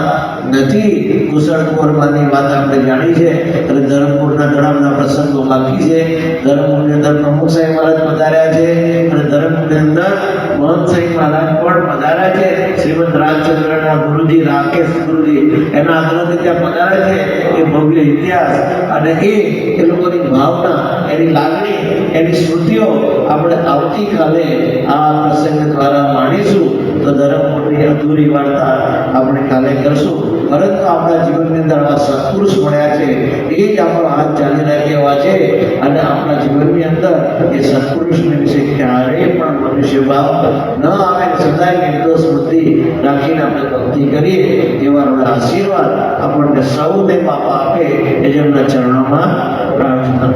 નથી કુશળકુંવરમાંની વાત આપણે જાણી છે અને ધરમપુરના ઘણા બધા પ્રસંગો બાકી છે ધરમપુરની અંદર પ્રમુખ સાહેબ મહારાજ પધાર્યા છે અને ધરમપુરની અંદર મોહન સાહેબ મહારાજ પણ પધાર્યા છે શ્રીમદ રાજચંદ્રના ગુરુજી રાકેશ ગુરુજી એના આગ્રહથી ત્યાં પધારે છે એ ભવ્ય ઇતિહાસ અને એ લોકોની ભાવના, એની લાગણી, એની સ્મૃતિઓ આપણે આવતીકાલે આ પ્રસંગ દ્વારા માણીશું. તો ધર્મપુરની અધૂરી વાર્તા આપણે કાલે કરશું. પરંતુ આપણા જીવનની અંદર આવા સત્પુરુષ મળ્યા છે, એ જ આપણો હાથ ચાલી રહ્યા એવા છે. અને આપણા જીવનની અંદર એ સત્પુરુષને વિશે ક્યારેય પણ મનુષ્ય ભાવ ન આવે, સદાય નિર્દોષ બુદ્ધિ રાખીને આપણે ભક્તિ કરીએ. એવા આશીર્વાદ આપણને સૌને બાપા આપે એ જેમના ચરણોમાં પ્રાર્થના.